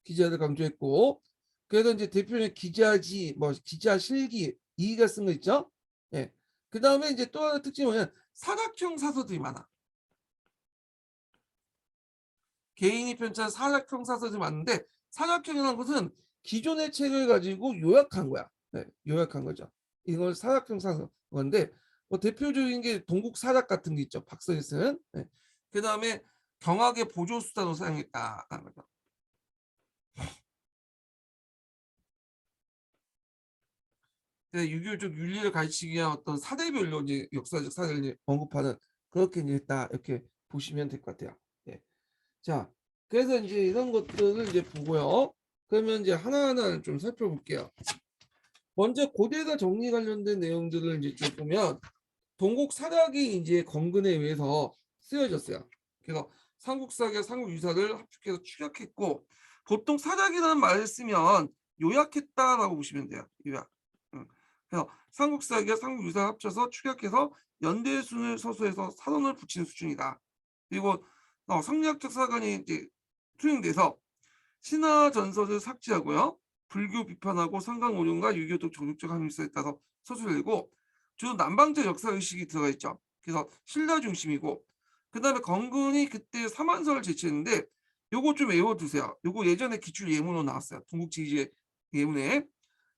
기자들 강조했고, 그래서 이제 대표는 기자지, 뭐 기자 실기, 이의가 쓴 거 있죠. 예. 그 다음에 이제 또 하나 특징이 뭐냐면 사각형 사서들이 많아. 개인이 편찬 사각형 사서들이 많은데 사작형이라는 것은 기존의 책을 가지고 요약한 거야. 네, 요약한 거죠. 이걸 사작형 사서 건데 뭐 대표적인 게 동국 사작 같은 게 있죠. 박서희 쓴. 네. 그다음에 경악의 보조 수단으로 사용했다라는 거죠. 유교적 윤리를 가르치기 위한 어떤 사대별로 이제 역사적 사례를 이제 언급하는 그렇게 이제 딱 이렇게 보시면 될 것 같아요. 예. 자, 그래서 이제 이런 것들을 이제 보고요. 그러면 이제 하나하나 좀 살펴볼게요. 먼저 고대사 정리 관련된 내용들을 이제 쭉 보면 동국 사작이 이제 건근에 의해서 쓰여졌어요. 그래서 삼국사계 삼국유사를 합축해서 축약했고 보통 사작이라는 말을 쓰면 요약했다라고 보시면 돼요. 요약. 그래서 삼국사계 삼국유사 합쳐서 축약해서 연대순을 서술해서 사론을 붙이는 수준이다. 그리고 성리학적 사관이 이제 투영돼서 신화 전설을 삭제하고요. 불교 비판하고 상강오륜과 유교적 정육적 함일성에 따라서 서술을 내고 주로 남방적 역사 의식이 들어가 있죠. 그래서 신라 중심이고 그다음에 건근이 그때 사만설을 제치했는데 요거 좀 외워두세요. 요거 예전에 기출 예문으로 나왔어요. 동국지휘제 예문에.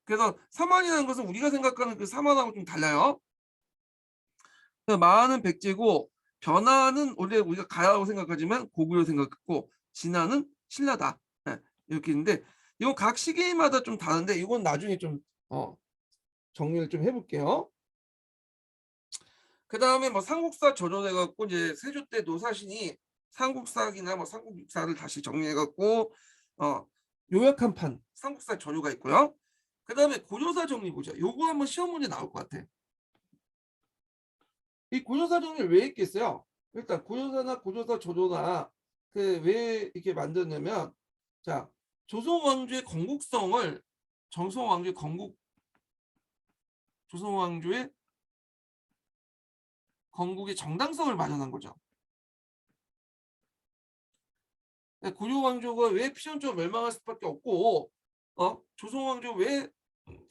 그래서 사만이라는 것은 우리가 생각하는 그 사만하고 좀 달라요. 마하는 백제고 변화는 원래 우리가 가야라고 생각하지만 고구려 생각했고 진화는 신라다. 네, 이렇게 있는데 이건 각 시기마다 좀 다른데 이건 나중에 좀 정리를 좀 해볼게요. 그 다음에 뭐 삼국사 조정해갖고 이제 세조 때 노사신이 삼국사기나 뭐 삼국사를 다시 정리해갖고 요약한 판 삼국사 전요가 있고요. 그 다음에 고조사 정리 보자. 요거 한번 시험 문제 나올 것 같아. 이 고조사 정리를 왜 했겠어요? 일단 고조사나 고조사 조조나 그 왜 이렇게 만들었냐면 자 조선 왕조의 건국성을 조선 왕조의 건국의 정당성을 마련한 거죠. 고려 왕조가 왜 필연적으로 멸망할 수밖에 없고 조선 왕조 왜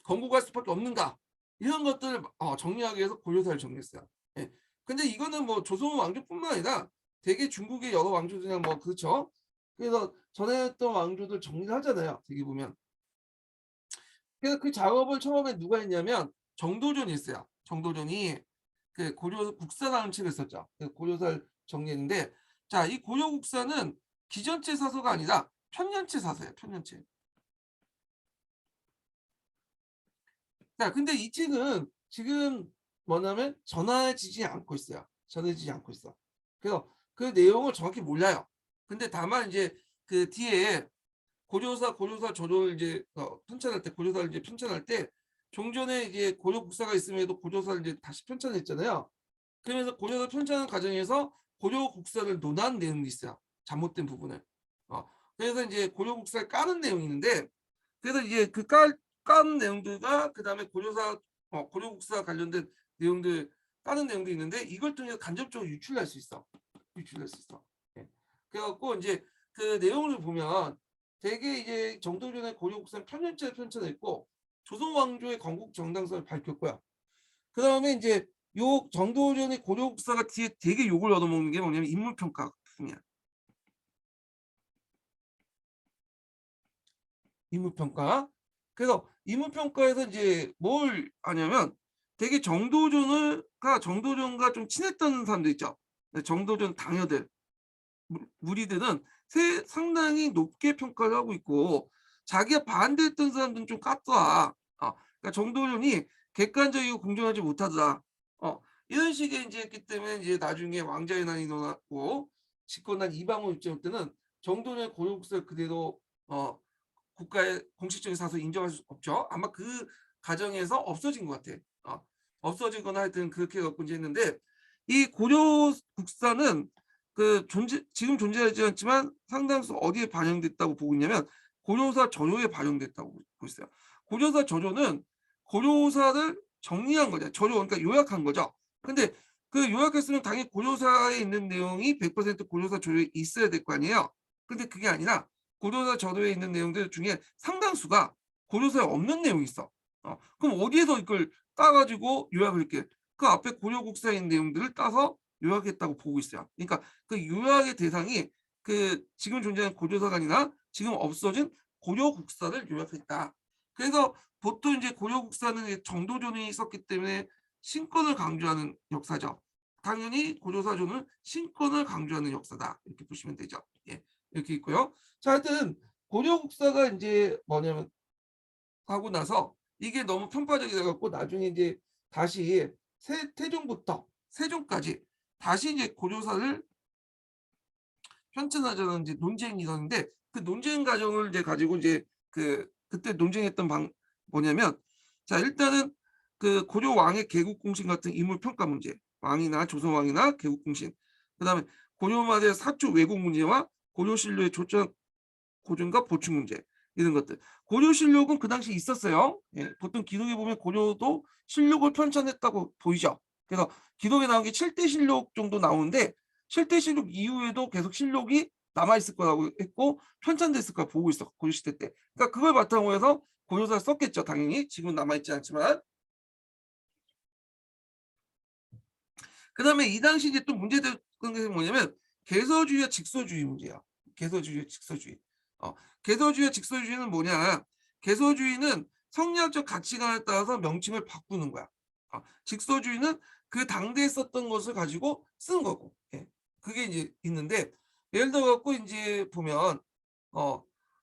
건국할 수밖에 없는가 이런 것들을 정리하기 위해서 고려사를 정리했어요. 예. 근데 이거는 뭐 조선 왕조뿐만 아니라 대개 중국의 여러 왕조들이랑 뭐 그렇죠. 그래서 전에 했던 왕조들 정리를 하잖아요. 되게 보면. 그래서 그 작업을 처음에 누가 했냐면 정도전이 있어요. 정도전이 그 고려 국사라는 책을 썼죠. 고려사를 정리했는데 자, 이 고려 국사는 기전체 사서가 아니라 편년체 사서예요. 편년체. 자, 근데 이 책은 지금 뭐냐면 전해지지 않고 있어요. 전해지지 않고 있어. 그래서 그 내용을 정확히 몰라요. 근데 다만 이제 그 뒤에 고려사 조조를 이제 편찬할 때 고려사를 이제 편찬할 때 종전에 이제 고려 국사가 있음에도 고려사를 이제 다시 편찬했잖아요. 그러면서 고려사 편찬 과정에서 고려 국사를 논한 내용이 있어요. 잘못된 부분을. 그래서 이제 고려 국사를 까는 내용이 있는데 그래서 이제 그 까는 내용들과 그 다음에 고려 국사 관련된 내용들 까는 내용도 있는데 이걸 통해서 간접적으로 유출할 수 있어. 유출할 수 있어. 예. 그래갖고 이제 그 내용을 보면 되게 이제 정도전의 고려 국사는 편년체를 편찬했고 조선 왕조의 건국 정당성을 밝혔고요. 그 다음에 이제 요 정도전의 고려 국사가 뒤에 되게 욕을 얻어먹는 게 뭐냐면 인물평가 같은이야. 인물평가. 그래서 인물평가에서 이제 뭘 하냐면 되게 정도전과 좀 친했던 사람들 있죠. 정도전 당여들 무리들은 상당히 높게 평가를 하고 있고 자기가 반대했던 사람들은 좀 깠더라. 그러니까 정도전이 객관적이고 공정하지 못하더라. 이런 식의 이제 했기 때문에 이제 나중에 왕자의 난이 일어났고 집권한 이방원 입장 때는 정도전의 고려국사를 그대로 국가의 공식적인 사서 인정할 수 없죠. 아마 그 과정에서 없어진 것 같아. 없어지거나 하여튼 그렇게 갖고 이제 했는데 이 고려 국사는 그 지금 존재하지 않지만 상당수 어디에 반영됐다고 보고 있냐면 고려사 전요에 반영됐다고 보고 있어요. 고려사 전요는 고려사를 정리한 거죠. 전요 그러니까 요약한 거죠. 근데 그 요약했으면 당연히 고려사에 있는 내용이 100% 고려사 전요에 있어야 될 거 아니에요. 근데 그게 아니라 고려사 전요에 있는 내용들 중에 상당수가 고려사에 없는 내용이 있어. 그럼 어디에서 이걸 따가지고 요약을 이렇게 그 앞에 고려국사에 있는 내용들을 따서 요약했다고 보고 있어요. 그러니까 그 요약의 대상이 그 지금 존재하는 고조사관이나 지금 없어진 고려국사를 요약했다. 그래서 보통 이제 고려국사는 정도전이 있었기 때문에 신권을 강조하는 역사죠. 당연히 고려사전은 신권을 강조하는 역사다. 이렇게 보시면 되죠. 예, 이렇게 있고요. 자, 하여튼 고려국사가 이제 뭐냐면 하고 나서 이게 너무 편파적이 돼갖고 나중에 이제 다시 태종부터 세종까지 다시 이제 고려사를 편찬하자는 이제 논쟁이 있었는데 그 논쟁 과정을 이제 가지고 이제 그때 논쟁했던 뭐냐면 자 일단은 그 고려 왕의 개국 공신 같은 인물 평가 문제, 왕이나 조선 왕이나 개국 공신, 그다음에 고려 말의 사초 왜곡 문제와 고려 신료의 조정 고증과 보충 문제 이런 것들. 고려 실록은 그 당시 있었어요. 예, 보통 기록에 보면 고려도 실록을 편찬했다고 보이죠. 그래서 기록에 나온 게 7대 실록 정도 나오는데 7대 실록 이후에도 계속 실록이 남아있을 거라고 했고 편찬됐을 거라 보고 있어. 고려 시대 때. 그러니까 그걸 바탕으로 해서 고려사를 썼겠죠. 당연히. 지금 남아있지 않지만. 그 다음에 이 당시 이제 또 문제됐던 게 뭐냐면 개서주의와 직서주의 문제야. 개서주의와 직서주의. 개서주의와 직서주의는 뭐냐? 개서주의는 성리학적 가치관에 따라서 명칭을 바꾸는 거야. 직서주의는 그 당대에 썼던 것을 가지고 쓴 거고. 예. 그게 이제 있는데 예를 들어 갖고 이제 보면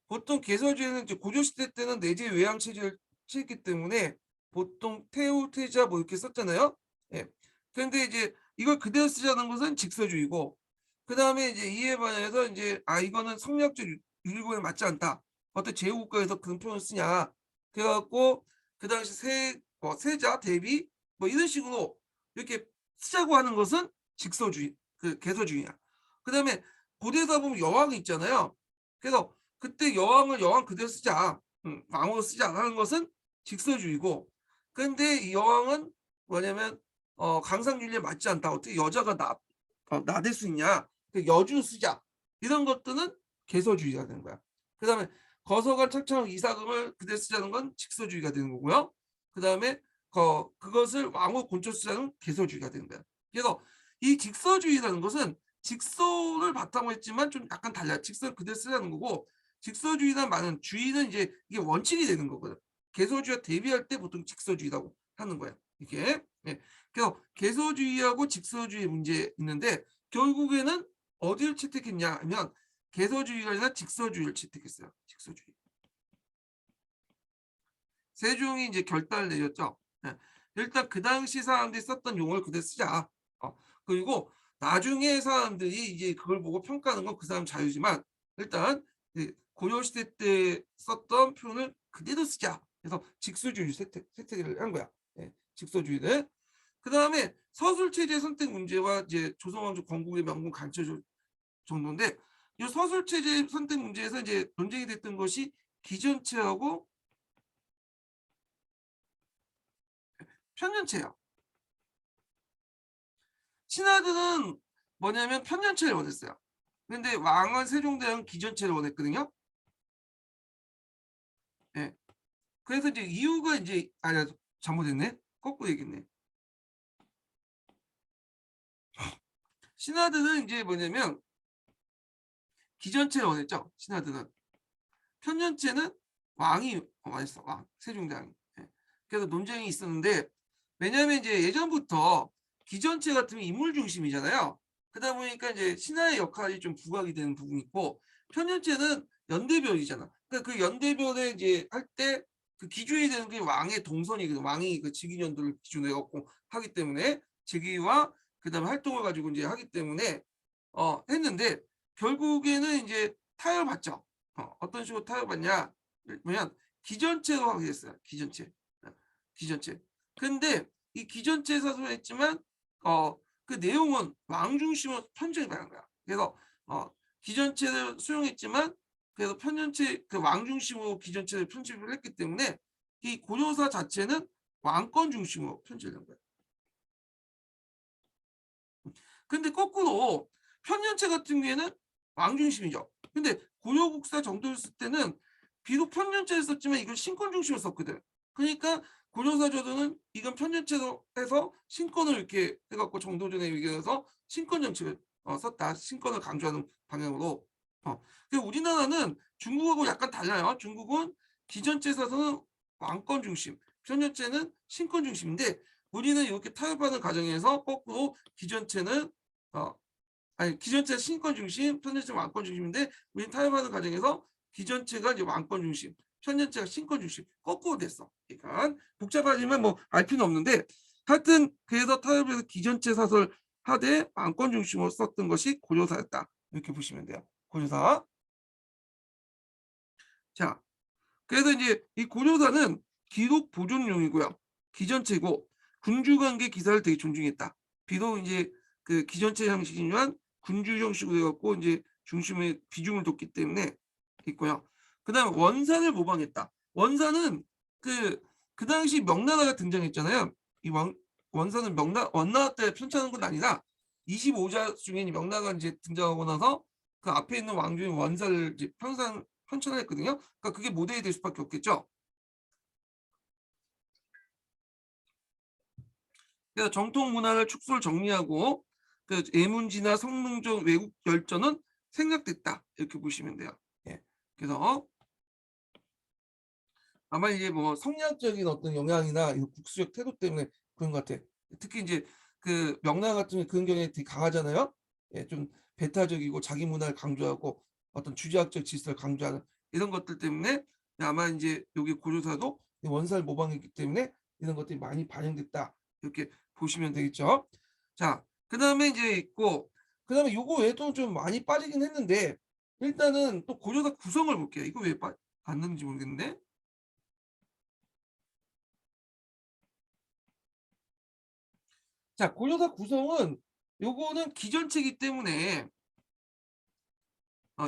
보통 개서주의는 이제 고조 시대 때는 내재 외양 체제를 취했기 때문에 보통 태우, 태자 뭐 이렇게 썼잖아요. 예. 그런데 이제 이걸 그대로 쓰자는 것은 직서주의고 그 다음에 이제 이에 반해서 이제 이거는 성리학적 유리구에 맞지 않다. 어떤 제국가에서 그런 표현을 쓰냐. 그래갖고 그 당시 세자 대비 뭐 이런 식으로 이렇게 쓰자고 하는 것은 직서주의, 그 개서주의야. 그 다음에 고대에다 보면 여왕이 있잖아요. 그래서 그때 여왕 그대로 쓰자, 왕으로 쓰자 하는 것은 직서주의고, 근데 이 여왕은 뭐냐면 강상윤리에 맞지 않다. 어떻게 여자가 나댈 수 있냐? 그 여주 쓰자. 이런 것들은 개서주의가 되는 거야. 그 다음에 거서관 착착 이사금을 그대로 쓰자는 건 직서주의가 되는 거고요. 그 다음에 그것을 왕후 곤초 쓰자는 개서주의가 되는 거야. 그래서 이 직서주의라는 것은 직서를 바탕으로 했지만 좀 약간 달라요. 직서를 그대로 쓰자는 거고 직서주의란 말은 주의는 이제 이게 원칙이 되는 거거든. 개서주의와 대비할 때 보통 직서주의라고 하는 거야. 이게. 네. 그래서 개서주의하고 직서주의 문제 있는데 결국에는 어디를 채택했냐 하면 개서주의가 아니라 직서주의를 채택했어요. 직서주의. 세종이 이제 결단을 내렸죠. 네. 일단 그 당시 사람들이 썼던 용어를 그대로 쓰자. 그리고 나중에 사람들이 이제 그걸 보고 평가하는 건 그 사람 자유지만 일단 고려시대 때 썼던 표현을 그대로 쓰자. 그래서 직서주의 채택을 한 거야. 네. 직서주의를. 그 다음에 서술체제 선택 문제와 이제 조선왕조 건국의 명분 간처 정도인데 이 서술체제 선택 문제에서 이제 논쟁이 됐던 것이 기전체하고 편년체예요. 신하들은 뭐냐면 편년체를 원했어요. 근데 왕은 세종대왕은 기전체를 원했거든요. 예. 그래서 이제 이유가 이제 잘못했네. 거꾸로 얘기했네. 신하들은 이제 뭐냐면 기전체를 원했죠. 신하들은. 편년체는 왕이 원했어. 왕. 세종대왕이. 예. 그래서 논쟁이 있었는데 왜냐하면 이제 예전부터 기전체 같으면 인물 중심이잖아요. 그러다 보니까 이제 신하의 역할이 좀 부각이 되는 부분이 있고 편년체는 연대별이잖아. 그러니까 그 연대별에 이제 할 때 그 기준이 되는 게 왕의 동선이거든. 왕이 그 직위년도를 기준으로 해갖고 하기 때문에 직위와 그다음에 활동을 가지고 이제 하기 때문에 했는데 결국에는 이제 타협받죠. 어떤 식으로 타협받냐? 뭐냐면 기전체로 하게 됐어요. 기전체. 기전체. 근데 이 기전체 사설을 했지만 그 내용은 왕 중심으로 편집을 한 거야. 그래서 기전체를 수용했지만 그래서 편전체 그 왕 중심으로 기전체를 편집을 했기 때문에 이 고려사 자체는 왕권 중심으로 편집된 거야. 근데 거꾸로 편년체 같은 경우에는 왕 중심이죠. 근데 고려국사 정도였을 때는 비록 편년체를 썼지만 이걸 신권 중심으로 썼거든. 그러니까 고려사조도는 이건 편년체로 해서 신권을 이렇게 해갖고 정도전에 의해서 신권 정책을 썼다. 신권을 강조하는 방향으로. 우리나라는 중국하고 약간 달라요. 중국은 기전체 사서는 왕권 중심, 편전체는 신권 중심인데 우리는 이렇게 타협하는 과정에서 거꾸로 기전체는 기전체 신권 중심, 편전체 왕권 중심인데 우리는 타협하는 과정에서 기전체가 이제 왕권 중심, 편전체가 신권 중심 거꾸로 됐어. 그러니까 복잡하지만 뭐 알 필요는 없는데 하여튼 그래서 타협에서 기전체 사설 하되 왕권 중심으로 썼던 것이 고조사였다. 이렇게 보시면 돼요. 고조사. 자, 그래서 이제 이 고조사는 기록 보존용이고요. 기전체고 군주관계 기사를 되게 존중했다. 비록 이제 그 기전체 형식이지만 군주 형식으로 해갖고 이제 중심에 비중을 뒀기 때문에 있고요. 그다음 원산을 모방했다. 원산은 그 당시 명나라가 등장했잖아요. 이 원산은 원나라 때 편찬한 건 아니라 25자 중에 명나라가 이제 등장하고 나서 그 앞에 있는 왕조인 원사를 이제 편찬을 했거든요. 그러니까 그게 모델이 될 수밖에 없겠죠. 그래서 정통 문화를 축소를 정리하고 그 예문지나 성능적 외국 열전은 생략됐다. 이렇게 보시면 돼요. 예. 그래서 아마 이제 뭐 성리학적인 어떤 영향이나 국수적 태도 때문에 그런 것 같아. 특히 이제 그 명나라 같은 그런 경향이 되게 강하잖아요. 예, 좀 배타적이고 자기 문화를 강조하고 어떤 주제학적 질서를 강조하는 이런 것들 때문에 아마 이제 여기 고조사도 원사를 모방했기 때문에 이런 것들이 많이 반영됐다. 이렇게 보시면 되겠죠. 자, 그다음에 이제 있고 그다음에 요거 외에도 좀 많이 빠지긴 했는데 일단은 또 고조사 구성을 볼게요. 이거 왜 봤는지 모르겠는데. 자, 고려사 구성은 요거는 기전체이기 때문에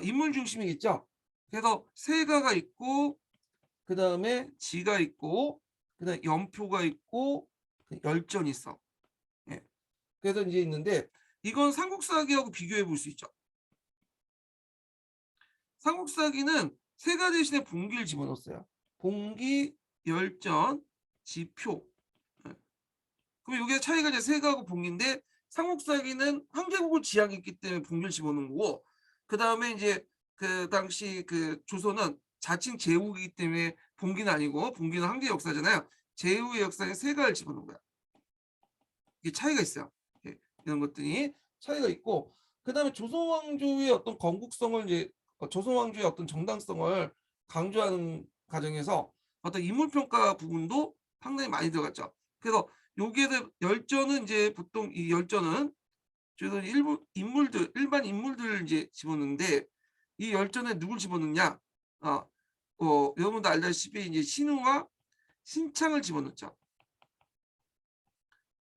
인물 중심이겠죠. 그래서 세가가 있고 그 다음에 지가 있고 그 다음에 연표가 있고 열전이 있어. 예. 그래서 이제 있는데 이건 삼국사기하고 비교해 볼 수 있죠. 삼국사기는 세가 대신에 봉기를 집어넣었어요. 봉기, 열전, 지표. 예. 그럼 이게 차이가 이제 세가하고 봉기인데 삼국사기는 황제국을 지향했기 때문에 봉기를 집어넣은 거고 그 다음에 이제 그 당시 그 조선은 자칭 제국이기 때문에 봉기는 아니고 봉기는 황제 역사잖아요. 제후의 역사에 세가를 집어넣은 거야. 이게 차이가 있어요. 예, 이런 것들이 차이가 있고 그 다음에 조선 왕조의 어떤 건국성을 이제 조선 왕조의 어떤 정당성을 강조하는 과정에서 어떤 인물평가 부분도 상당히 많이 들어갔죠. 그래서 여기에 열전은 이제 보통 이 열전은 저희는 일부 인물들 일반 인물들을 이제 집어넣는데 이 열전에 누굴 집어넣냐? 여러분도 알다시피 이제 신우와 신창을 집어넣죠.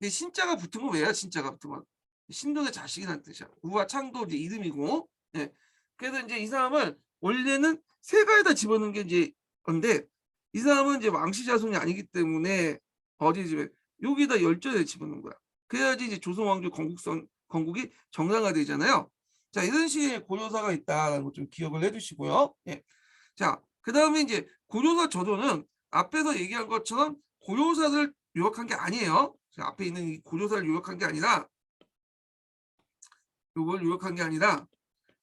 신자가 붙은 건 왜야? 신자가 붙은 건 신돈의 자식이라는 뜻이야. 우와 창도 이제 이름이고, 예. 그래서 이제 이 사람을 원래는 세가에다 집어넣은 게 이제 건데 이 사람은 이제 왕씨 자손이 아니기 때문에 어디 집에 여기다 열전에 집어넣은 거야. 그래야지 이제 조선 왕조 건국이 정상화되잖아요. 자, 이런 식의 고려사가 있다라는 거 좀 기억을 해두시고요. 예. 자, 그 다음에 이제 고려사 저도는 앞에서 얘기한 것처럼 고려사를 요약한 게 아니에요. 앞에 있는 이 고조사를 요약한 게 아니라 요걸 요약한 게 아니라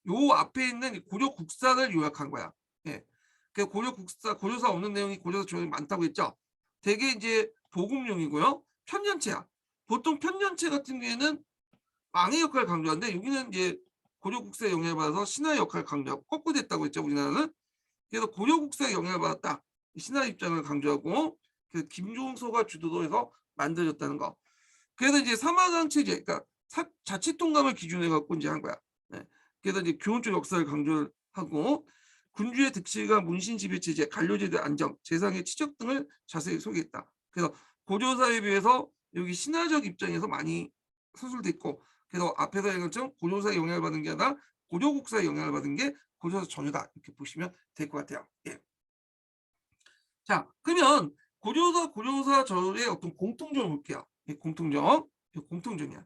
요 앞에 있는 고려 국사를 요약한 거야. 예. 그 고려 국사 고조사 없는 내용이 고조사 조항이 많다고 했죠. 대개 이제 보급용이고요. 편년체야. 보통 편년체 같은 경우에는 왕의 역할을 강조하는데 여기는 이제 고려 국사의 영향을 받아서 신하의 역할을 강조하고 거꾸로 됐다고 했죠. 우리나라는. 그래서 고려 국사의 영향을 받았다. 신하의 입장을 강조하고 그 김종서가 주도로 해서 만들어졌다는 거. 그래서 이제 사마강 체제, 그러니까 자치통감을 기준으로 해갖고 이제 한 거야. 네. 그래서 이제 교훈적 역사를 강조하고 군주의 득실과 문신 지배 체제, 관료제도 안정, 재상의 치적 등을 자세히 소개했다. 그래서 고조사에 비해서 여기 신화적 입장에서 많이 서술됐고, 그래서 앞에서 얘기한 것처럼 고조사의 영향을 받은 게 아니라 고조국사의 영향을 받은 게 고조사 전유다 이렇게 보시면 될 것 같아요. 예. 자, 그러면 고조사 저의 어떤 공통점을 볼게요. 공통점이야.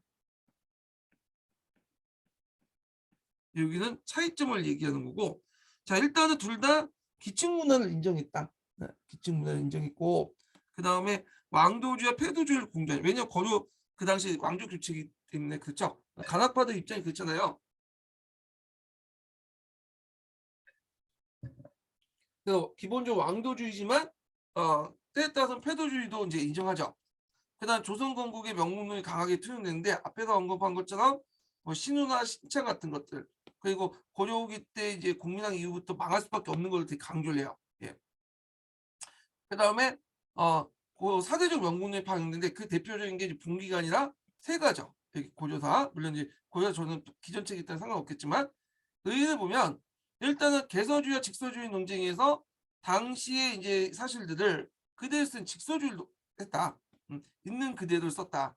여기는 차이점을 얘기하는 거고, 자 일단은 둘 다 기층문화를 인정했다. 네, 기층문화를 인정했고, 그 다음에 왕도주와 패도주의를 공존해. 왜냐면 고려 그 당시 왕조 규칙이기 때문에 그렇죠. 간학파들 입장이 그렇잖아요. 그래서 기본적으로 왕도주의지만 때에 따라서는 패도주의도 이제 인정하죠. 그다음 조선 건국의 명분론이 강하게 투영되는데 앞에서 언급한 것처럼 뭐 신우나 신창 같은 것들 그리고 고려 후기 때 이제 공민왕 이후부터 망할 수밖에 없는 걸 되게 강조를 해요. 예. 그다음에 그 사대적 명분론이 반영되는데 그 대표적인 게 이제 분기간이라 세 가죠. 여기 고조사 물론 이제 고조사 저는 기존 책이 있다는 상관없겠지만 의의를 보면 일단은 개서주의와 직서주의 논쟁에서 당시에 이제 사실들을 그대로 쓴 직서주의를 했다. 있는 그대로 썼다.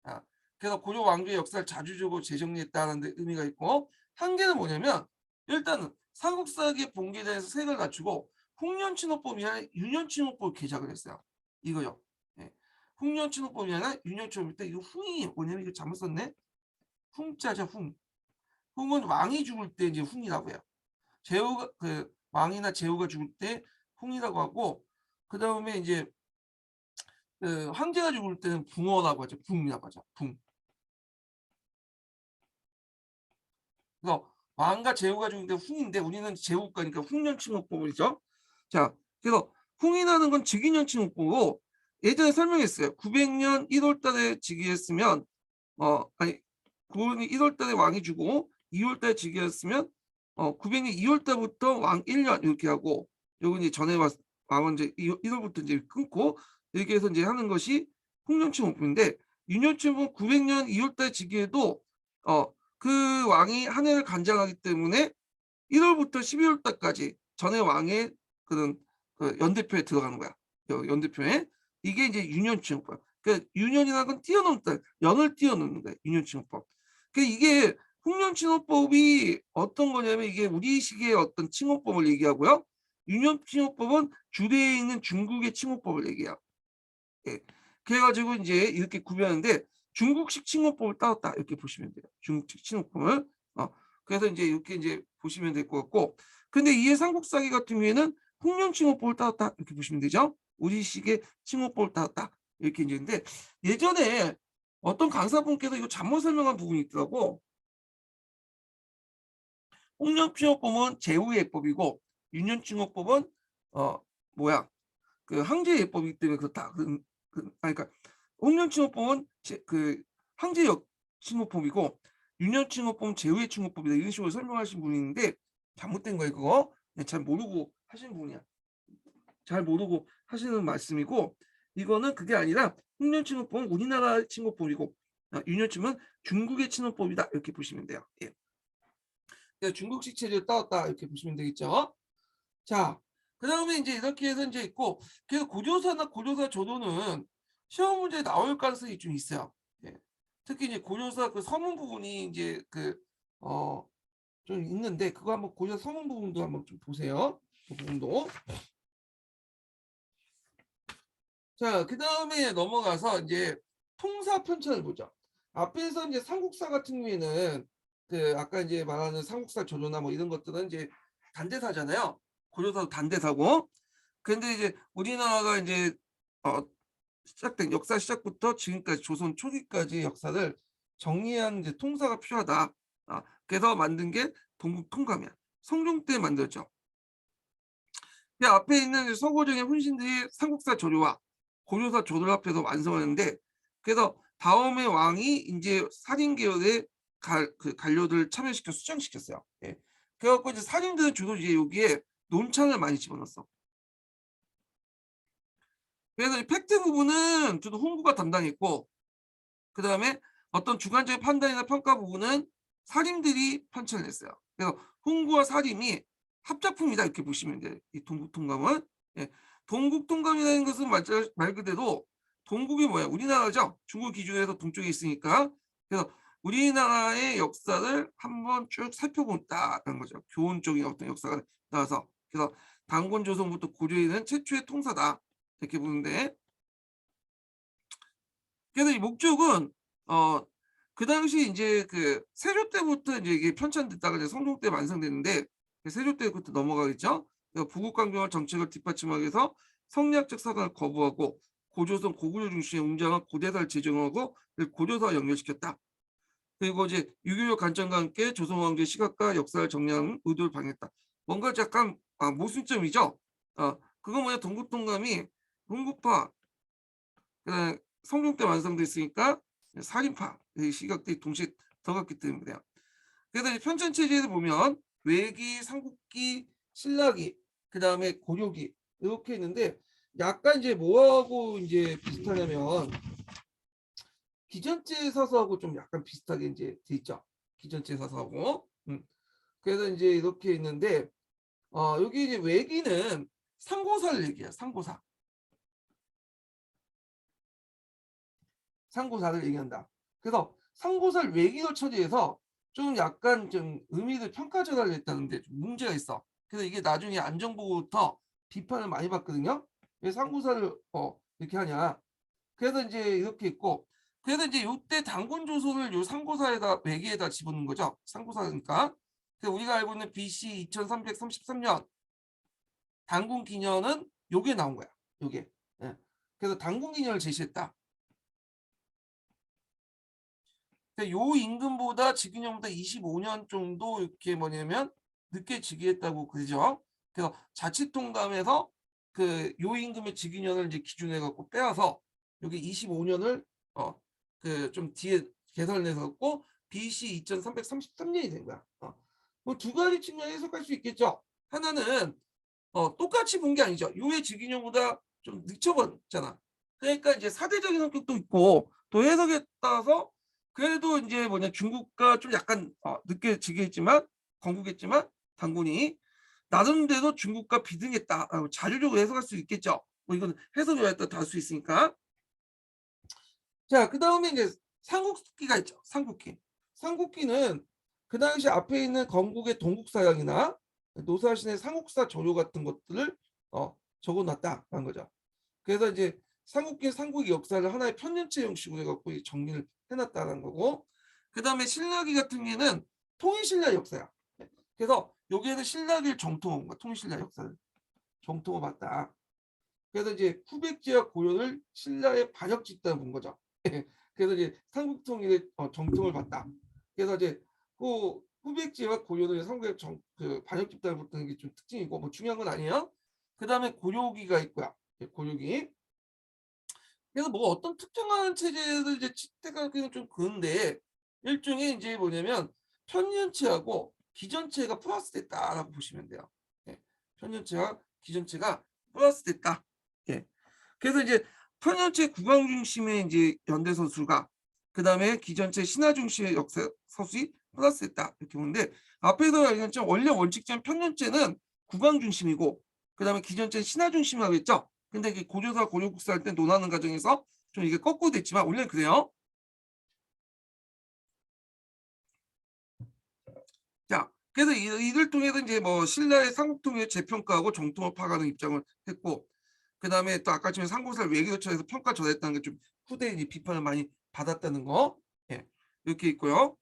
아, 그래서 고려 왕조의 역사를 자주적으로 재정리했다는 데 의미가 있고 한계는 뭐냐면 일단은 삼국사기의 본계에 대해서 색을 낮추고 홍련친호법이 아니라 윤현친호법을 개작을 했어요. 이거요. 예. 홍련친호법이 아니라 윤현친호법 때 이거 흥이 뭐냐면 이거 잘못 썼네. 흥자죠 흥. 흥은 왕이 죽을 때 이제 흥이라고 해요. 제후가 그 왕이나 제후가 죽을 때 흥이라고 하고 그 다음에 이제 그 황제가 죽을 때는 붕어라고 하죠. 붕이라고 하죠. 붕. 그래서 왕과 제후가 죽을 때 흥인데 우리는 제후가니까 흥년칭호법이죠. 자, 그래서 흥이라는 건 즉위년칭호법이고 예전에 설명했어요. 900년 1월 달에 즉위했으면 아니 900년 1월 달에 왕이 죽고 2월 달에 즉위했으면 900년 2월 달부터 왕 1년 이렇게 하고 요거 이제 전에 왕은 이제 1월부터 이제 끊고 이렇게 해서 이제 하는 것이 흥년칭호법인데 윤년칭호법 900년 2월 달에 즉위해도 그 왕이 한 해를 관장하기 때문에 1월부터 12월 달까지 전에 왕의 그런 그 연대표에 들어가는 거야. 연대표에 이게 이제 유년칭호법. 그러니까 유년이라는 건 뛰어넘는 달, 연을 뛰어넘는 거야. 유년칭호법. 그러니까 이게 홍련칭호법이 어떤 거냐면 이게 우리식의 어떤 칭호법을 얘기하고요. 유년칭호법은 주대에 있는 중국의 칭호법을 얘기해요. 예. 그래가지고 이제 이렇게 구별하는데 중국식 칭호법을 따왔다 이렇게 보시면 돼요. 중국식 칭호법을. 그래서 이제 이렇게 이제 보시면 될 것 같고, 근데 이해 삼국사기 같은 경우에는 홍련 칭호법을 따왔다 이렇게 보시면 되죠. 우리식의 칭호법을 따왔다 이렇게 이제 인데 예전에 어떤 강사분께서 이거 잘못 설명한 부분이 있더라고. 홍련 칭호법은 제후의 예법이고 윤년 칭호법은 어 뭐야 그 황제 예법이기 때문에 그렇다. 그러니까 홍련칭호법은 그 황제역 칭호법이고 윤현칭호법은 제후의 칭호법이다. 이런 식으로 설명하신 분이 있는데 잘못된 거예요. 그거 잘 모르고 하신 분이야. 잘 모르고 하시는 말씀이고 이거는 그게 아니라 홍련칭호법은 우리나라 칭호법이고 윤현칭은 중국의 칭호법이다. 이렇게 보시면 돼요. 예. 중국식 체제를 따왔다. 이렇게 보시면 되겠죠. 자, 그다음에 이제 이렇게 해서 이제 있고 그래서 고조사나 고조사 조도는 시험 문제에 나올 가능성이 좀 있어요. 예. 특히 이제 고조사 그 서문 부분이 이제 좀 있는데 그거 한번 고조사 서문 부분도 한번 좀 보세요. 그 부분도. 자, 그다음에 넘어가서 이제 통사 편찬을 보죠. 앞에서 이제 삼국사 같은 경우에는 그 아까 이제 말하는 삼국사 조조나 뭐 이런 것들은 이제 단대사잖아요. 고조사도 단대사고. 근데 이제 우리나라가 이제 어 시작된 역사 시작부터 지금까지 조선 초기까지 역사를 정리한 이제 통사가 필요하다. 그래서 만든 게 동국통감이야. 성종 때 만들었죠. 그 앞에 있는 서고정의 훈신들이 삼국사 조류와 고조사 조를 합해서 완성하는데 그래서 다음에 왕이 이제 살인 계열의 그 관료들을 참여시켜 수장시켰어요. 예. 그래갖고 이제 살인들은 주로 이제 여기에 논창을 많이 집어넣었어. 그래서 이 팩트 부분은 주로 홍보가 담당했고 그 다음에 어떤 주관적인 판단이나 평가 부분은 사림들이 편찬했어요. 그래서 홍구와 사림이 합작품이다 이렇게 보시면 돼요. 이 동국통감은. 예. 동국통감이라는 것은 말 그대로 동국이 뭐야? 우리나라죠. 중국 기준에서 동쪽에 있으니까. 그래서 우리나라의 역사를 한번 쭉 살펴본다는 거죠. 교훈적인 어떤 역사가 나와서. 그래서 단군 조선부터 고려에 있는 최초의 통사다 이렇게 보는데 그래서 이 목적은 그 당시 이제 그 세조 때부터 이제 이게 편찬됐다가 이제 성종 때 완성됐는데 세조 때부터 넘어가겠죠. 부국강병화 정책을 뒷받침하기 위해서 성리학적 사관을 거부하고 고조선 고구려 중심의 웅장한 고대사를 제정하고 고조사와 연결시켰다. 그리고 이제 유교적 관점과 함께 조선 왕조의 시각과 역사를 정리하는 의도를 방했다. 뭔가 약간 모순점이죠. 그건 뭐냐, 동국동감이 홍구파, 그다음에 성종 때 완성됐으니까 살인파 이 시각들이 동시에 들어갔기 때문이에요. 그래서 이 편찬 체제에서 보면 외기, 삼국기, 신라기, 그다음에 고려기 이렇게 있는데 약간 이제 뭐하고 이제 비슷하냐면 기전제 사서하고 좀 약간 비슷하게 이제 돼 있죠. 기전제 사서하고. 그래서 이제 이렇게 있는데 여기 이제 외기는 상고사를 얘기해요. 상고사. 상고사를 얘기한다. 그래서 상고사를 외기로 처리해서 좀 약간 좀 의미를 평가 전환을 했다는데 좀 문제가 있어. 그래서 이게 나중에 안정부부터 비판을 많이 받거든요. 왜 상고사를 이렇게 하냐. 그래서 이제 이렇게 있고, 그래서 이제 요때 단군 조선을 요 상고사에다 매개에다 집어넣은 거죠. 상고사니까. 그래서 우리가 알고 있는 BC 2333년 단군 기년은 요게 나온 거야. 요게. 예. 그래서 단군 기년을 제시했다. 요 임금보다 즉위년보다 25년 정도 이렇게 뭐냐면 늦게 즉위했다고 그러죠. 그래서 자치통감에서 그 요 임금의 즉위년을 이제 기준해 갖고 빼와서 여기 25년을 그 좀 뒤에 계산해서고 BC 2333년이 된 거야. 뭐두 가지 측면에 해석할 수 있겠죠. 하나는 똑같이 본 게 아니죠. 요의 즉위년보다 좀 늦춰봤잖아. 그러니까 이제 사대적인 성격도 있고 또 해석에 따라서 그래도 이제 뭐냐 중국과 좀 약간 늦게 즉위했지만 건국했지만 단군이 나름대로 중국과 비등했다라고 자주적으로 해석할 수 있겠죠. 뭐 이건 해석에 따라 다를 수 있으니까. 자, 그 다음에 이제 삼국기가 있죠. 삼국기. 삼국기는 그 당시 앞에 있는 건국의 동국사양이나 노사신의 삼국사 조료 같은 것들을 적어놨다라는 거죠. 그래서 이제 삼국기 삼국의 역사를 하나의 편년체 형식으로 해갖고 정리를 해놨다는 거고, 그 다음에 신라기 같은 경우에는 통일신라 역사야. 그래서 여기에는 신라기를 정통한 거야. 통일신라 역사를 정통을 봤다. 그래서 이제 후백제와 고려를 신라의 반역 집단을 본 거죠. 그래서 이제 삼국통일의 정통을 봤다. 그래서 이제 그 후백제와 고려를 삼국의 그 반역 집단을 봤다는 게 좀 특징이고 뭐 중요한 건 아니에요. 그 다음에 고려기가 있고요. 고려기. 그래서 뭐 어떤 특정한 체제를 이제 채택하기는 좀 그런데 일종의 이제 뭐냐면 편년체하고 기전체가 플러스됐다라고 보시면 돼요. 예. 편년체와 기전체가 플러스됐다. 예. 그래서 이제 편년체 국왕 중심의 이제 연대 서술가, 그 다음에 기전체 신하 중심의 역사 서술이 플러스됐다 이렇게 보는데 앞에서 얘기했죠. 원래 원칙적인 편년체는 국왕 중심이고 그 다음에 기전체는 신하 중심이라고 했죠. 근데 이게 고조사 고려국사 할 때 논하는 과정에서 좀 이게 거꾸로 됐지만 원래 그래요. 자, 그래서 이들 통해서 이제 뭐 신라의 삼국통일 재평가하고 정통을 파악하는 입장을 했고, 그 다음에 또 아까 전에 상고사를 외교처에서 평가 전했다는 게 좀 후대에 비판을 많이 받았다는 거, 예, 이렇게 있고요.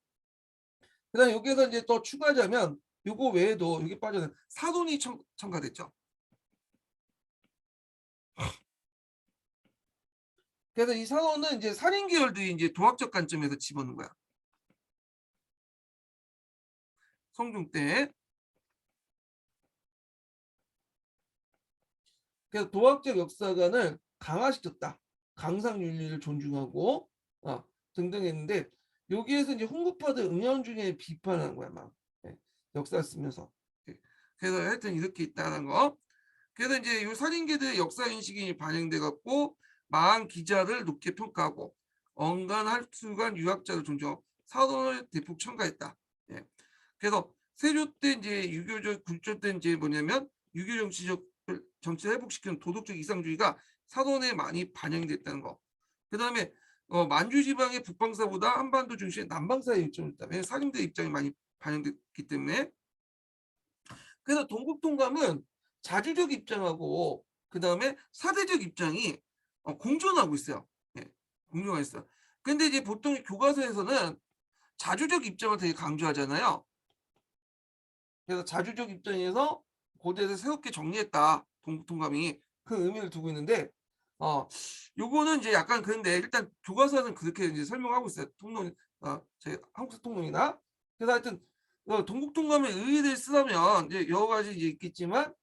그다음 여기에서 이제 또 추가하자면 요거 외에도 여기 빠져는 사돈이 첨가됐죠. 그래서 이 사돈은 이제 살인 계열들이 이제 도학적 관점에서 집어넣은 거야. 성종 때. 그래서 도학적 역사관을 강화시켰다. 강상윤리를 존중하고 등등 했는데 여기에서 이제 홍구파들 응양중에 비판한 거야 막. 예, 역사 쓰면서. 예, 그래서 하여튼 이렇게 있다는 거. 그래서 이제 이 살인계들의 역사 인식이 반영돼 갖고 망한 기자를 높게 평가하고 언간 할수간 유학자를 존중 사돈을 대폭 첨가했다. 예. 그래서 세조 때 이제 유교적 굴절 때 이제 뭐냐면 유교 정치적 정치를 회복시키는 도덕적 이상주의가 사돈에 많이 반영됐다는 거. 그 다음에 만주 지방의 북방사보다 한반도 중심의 남방사의 입장이 있다. 왜냐하면 사림대 입장이 많이 반영됐기 때문에. 그래서 동국통감은 자주적 입장하고 그 다음에 사대적 입장이 공존하고 있어요. 예, 공존하고 있어요. 근데 이제 보통 교과서에서는 자주적 입장을 되게 강조하잖아요. 그래서 자주적 입장에서 고대에서 새롭게 정리했다. 동국통감이 그 의미를 두고 있는데 요거는 이제 약간 그런데 일단 교과서는 그렇게 이제 설명하고 있어요. 통론 제 한국사 통론이나. 그래서 하여튼 동국통감의 의의를 쓰려면 이제 여러 가지 이제 있겠지만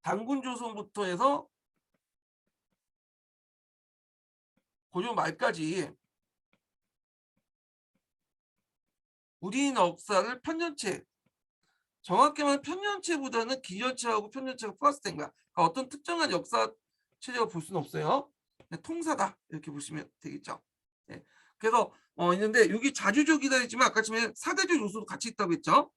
단군 조선부터 해서 고려 말까지 우리 역사를 편년체, 정확히 말하면 편년체보다는 기년체하고 편년체가 플러스된 거야. 그러니까 어떤 특정한 역사 체제가 볼 수는 없어요. 통사다 이렇게 보시면 되겠죠. 네. 그래서 있는데 여기 자주적이다 했지만 아까 전에 사대적 요소도 같이 있다고 했죠.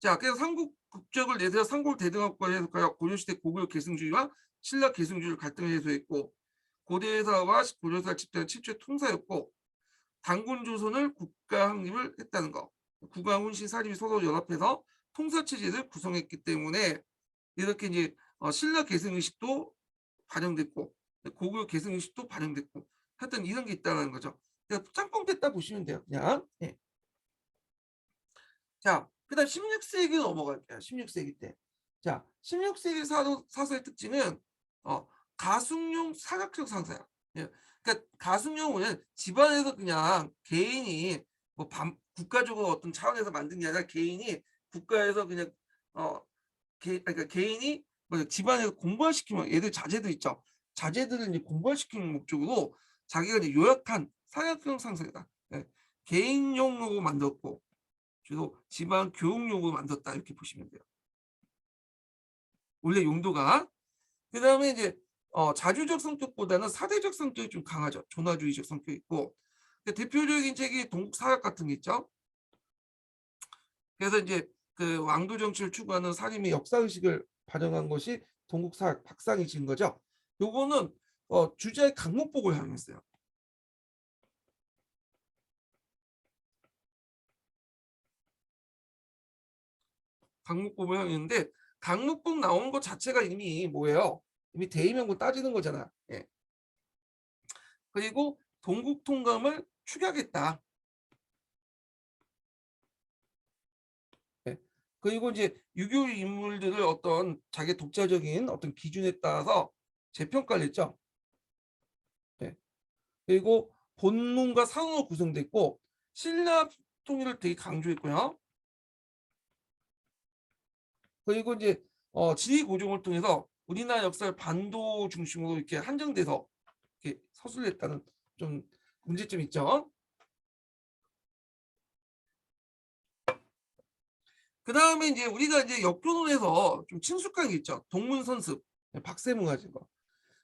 자, 그래서 삼국 국적을 내세워 삼국 대등학과를 해석하여 고려시대 고구려 계승주의와 신라 계승주의 갈등을 해소했고, 고대사와 고려사 집단의 최초의 통사였고, 단군 조선을 국가 확립을 했다는 거. 국왕 훈신 사립이 서로 연합해서 통사 체제를 구성했기 때문에 이렇게 이제 신라 계승 의식도 반영됐고 고구려 계승 의식도 반영됐고 하여튼 이런 게 있다는 거죠. 그러니까 짬뽕됐다 보시면 돼요. 그냥. 네. 자, 그다음 16세기 넘어갈게요. 16세기 때. 자, 16세기 사서의 특징은 가숙용 사각형 상사야. 예. 그러니까 가숙용은 집안에서 그냥 개인이 뭐 국가적으로 어떤 차원에서 만든 게 아니라 개인이 국가에서 그냥 그러니까 개인이 뭐 집안에서 공부시키면 얘들 자제들 있죠. 자제들을 이제 공부시키는 목적으로 자기가 이제 요약한 사각형 상사이다. 예. 개인용으로 만들었고 주로 집안 교육용으로 만들었다 이렇게 보시면 돼요. 원래 용도가. 그 다음에 이제 자주적 성격보다는 사대적 성격이 좀 강하죠. 존화주의적 성격이 있고. 대표적인 책이 동국사학 같은 게 있죠. 그래서 이제 그 왕도 정치를 추구하는 사림의 역사의식을 반영한 것이 동국사학 박상이 지은 거죠. 요거는 주제의 강목복을 활용했어요. 강목복을 활용했는데 강목복 나온 것 자체가 이미 뭐예요? 이미 대의명분 따지는 거잖아. 예. 그리고 동국통감을 축약했다. 예. 그리고 이제 유교 인물들을 어떤 자기 독자적인 어떤 기준에 따라서 재평가를 했죠. 예. 그리고 본문과 상으로 구성됐고 신라 통일을 되게 강조했고요. 그리고 이제 지리 고정을 통해서 우리나라 역사를 반도 중심으로 이렇게 한정돼서 이렇게 서술했다는 좀 문제점이 있죠. 그 다음에 이제 우리가 이제 역교론에서 좀 친숙한 게 있죠. 동문선습, 박세무 가진 거.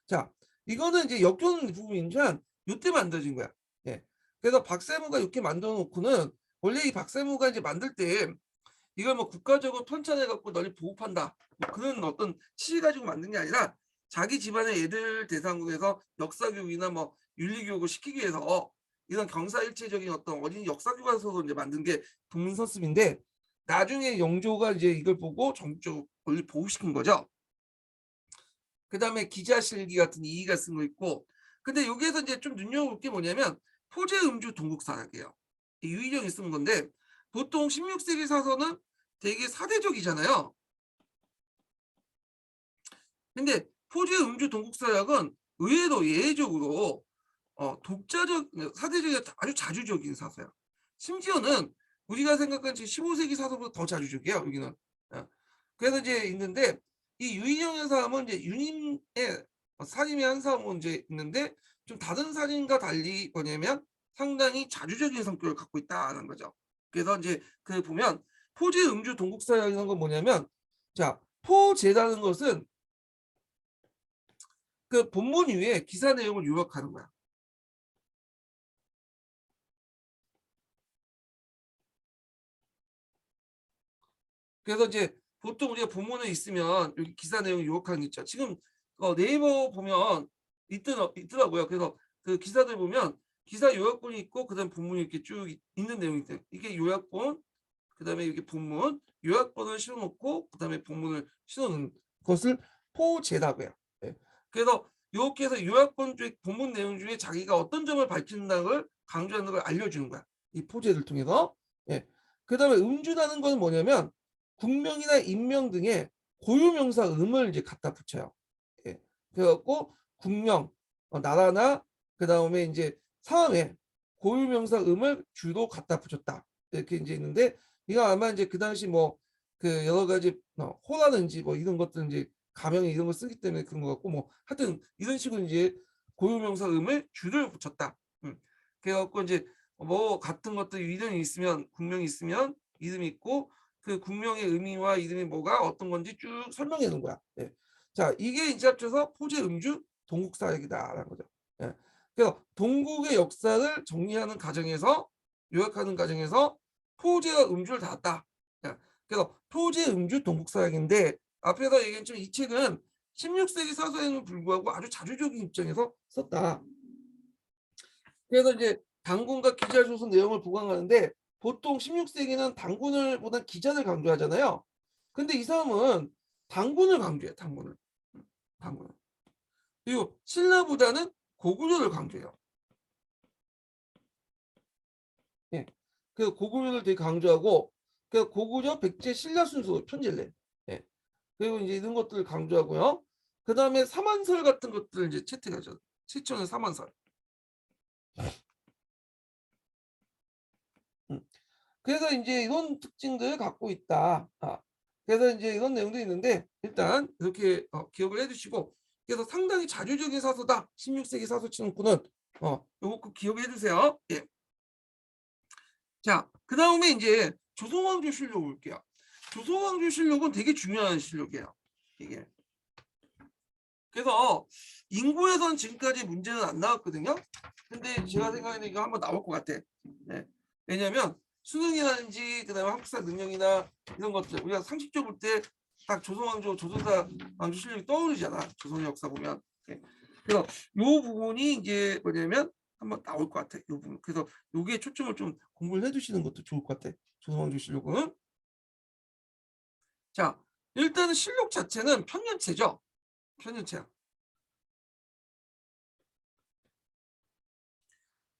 자, 이거는 이제 역교론 부분이지만 이때 만들어진 거야. 예. 그래서 박세무가 이렇게 만들어 놓고는 원래 이 박세무가 이제 만들 때 이걸 뭐 국가적으로 편찬해 갖고 널리 보급한다. 뭐 그런 어떤 취지 가지고 만든 게 아니라 자기 집안의 애들 대상으로 해서 역사 교육이나 뭐 윤리 교육을 시키기 위해서 이런 경사일체적인 어떤 어린이 역사 교과서로 이제 만든 게 동문선습인데 나중에 영조가 이제 이걸 보고 전국적으로 널리 보급시킨 거죠. 그다음에 기자실기 같은 이의가 쓴 거 있고, 근데 여기에서 이제 좀 눈여겨볼 게 뭐냐면 포제 음주 동국사학이에요. 유희정이 쓴 건데 보통 16세기 사서는 되게 사대적이잖아요. 근데 포제 음주 동국사학은 의외로 예외적으로 독자적 사대적이 아주 자주적인 사서야. 심지어는 우리가 생각하는 15세기 사서보다 더 자주적이에요. 여기는. 그래서 이제 있는데 이 유인영의 사람은 이제 유님의 살인의 한 사람은 이제 있는데 좀 다른 살인과 달리 뭐냐면 상당히 자주적인 성격을 갖고 있다는 거죠. 그래서 이제 그 보면 포제 음주 동국사라는 건 뭐냐면 자 포제라는 것은 그 본문 위에 기사 내용을 요약하는 거야. 그래서 이제 보통 우리가 본문에 있으면 여기 기사 내용 요약하는 게 있죠. 지금 네이버 보면 있더라고요. 그래서 그 기사들 보면 기사 요약본이 있고 그다음 본문이 이렇게 쭉 있는 내용이 있어요. 이게 요약본, 그다음에 이게 본문, 요약본을 실어놓고 그다음에 본문을 실어놓는 것을 포제라고 해요. 네. 그래서 이렇게 해서 요약본 중에 본문 내용 중에 자기가 어떤 점을 밝힌다는 걸 강조하는 걸 알려주는 거야. 이 포제를 통해서. 예. 그다음에 음주라는 건 뭐냐면 국명이나 인명 등의 고유명사 음을 이제 갖다 붙여요. 예. 그래갖고 국명, 나라나 그 다음에 이제 사람의 고유명사 음을 주로 갖다 붙였다. 이렇게 이제 있는데 이거 아마 이제 그 당시 뭐 그 여러 가지 호라든지 뭐 이런 것들 이제 가명에 이런 걸 쓰기 때문에 그런 것 같고 뭐 하여튼 이런 식으로 이제 고유명사 음을 줄을 붙였다. 그래갖고 이제 뭐 같은 것들 이름이 있으면 국명이 있으면 이름이 있고 그 국명의 의미와 이름이 뭐가 어떤 건지 쭉 설명해 놓은 거야. 예. 자, 이게 이제 합쳐서 포제 음주 동국사역이다라는 거죠. 예. 그래서 동국의 역사를 정리하는 과정에서 요약하는 과정에서 포제와 음주를 닿았다. 예. 그래서 포제 음주 동국사역인데 앞에서 얘기했지만 이 책은 16세기 사서에는 불구하고 아주 자주적인 입장에서 썼다. 그래서 이제 당군과 기자 조선 내용을 보강하는데 보통 16세기는 당군을 보다 기자를 강조하잖아요. 근데 이 사람은 당군을 강조해. 당군을. 당군을. 그리고 신라보다는 고구려를 강조해요. 예. 그 고구려를 되게 강조하고 그 고구려, 백제, 신라 순서 편제를 내. 예. 그리고 이제 이런 것들을 강조하고요. 그 다음에 사만설 같은 것들을 이제 채택하죠. 최초는 사만설. 음. 그래서 이제 이런 특징들을 갖고 있다. 그래서 이제 이런 내용도 있는데 일단 이렇게 기억을 해두시고 그래서 상당히 자주적인 사서다. 16세기 사서 치는꾼은 요거 꼭 기억해 두세요. 예. 자, 그 다음에 이제 조선왕조실록 볼게요. 조선왕조실록은 되게 중요한 실록이에요. 이게. 그래서 인구에선 지금까지 문제는 안 나왔거든요. 근데 제가 생각에는 이거 한번 나올 것 같아. 네. 왜냐하면 수능이라든지 그다음에 학사 능력이나 이런 것들 우리가 상식적으로 볼 때 딱 조선왕조, 조선사 왕조 실력이 떠오르잖아. 조선의 역사 보면. 네. 그래서 요 부분이 이제 뭐냐면 한번 나올 것 같아. 요 부분. 그래서 요게 초점을 좀 공부를 해두시는 것도 좋을 것 같아. 조선왕조 실록은. 자, 일단은 실록 자체는 편년체죠. 편년체야.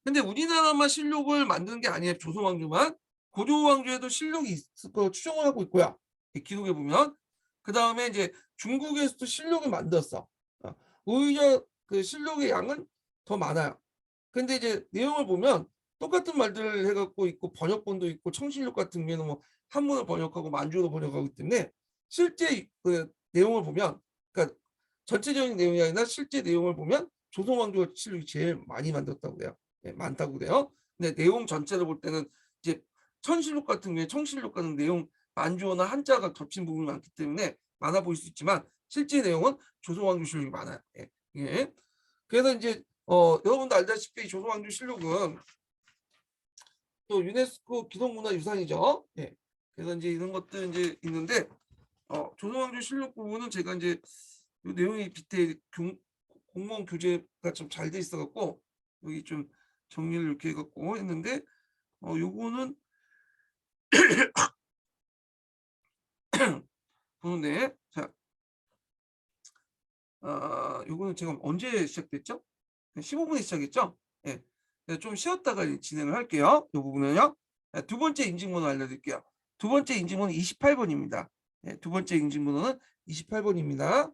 근데 우리나라만 실록을 만드는 게 아니에요. 조선왕조만. 고조왕조에도 실록이 있을 거 추정을 하고 있고요. 기록에 보면. 그 다음에 이제 중국에서도 실록을 만들었어. 오히려 그 실록의 양은 더 많아요. 근데 이제 내용을 보면 똑같은 말들을 해갖고 있고 번역본도 있고 청실록 같은 경우는 뭐 한문을 번역하고 만주로 번역하기 때문에 실제 그 내용을 보면 그러니까 전체적인 내용이 아니라 실제 내용을 보면 조선왕조 실록이 제일 많이 만들었다고 그래요. 네, 많다고 그래요. 근데 내용 전체를 볼 때는 이제 천실록 같은 경우에 청실록 같은 내용 만주어나 한자가 겹친 부분이 많기 때문에 많아 보일 수 있지만 실제 내용은 조선왕조 실록이 많아요. 예. 예. 그래서 이제 여러분도 알다시피 조선왕조 실록은 또 유네스코 기록문화유산이죠. 예. 그래서 이제 이런 것들 이제 있는데 조선왕조 실록 부분은 제가 이제 이 내용이 밑에 공무원 교재가 좀 잘 돼 있어갖고 여기 좀 정리를 이렇게 해갖고 했는데 요거는 보는데 자, 요거는 제가 언제 시작됐죠? 15분에 시작했죠? 예. 좀 쉬었다가 진행을 할게요. 이 부분은요. 두 번째 인증번호 알려드릴게요. 두 번째 인증번호 28번입니다. 두 번째 인증번호는 28번입니다.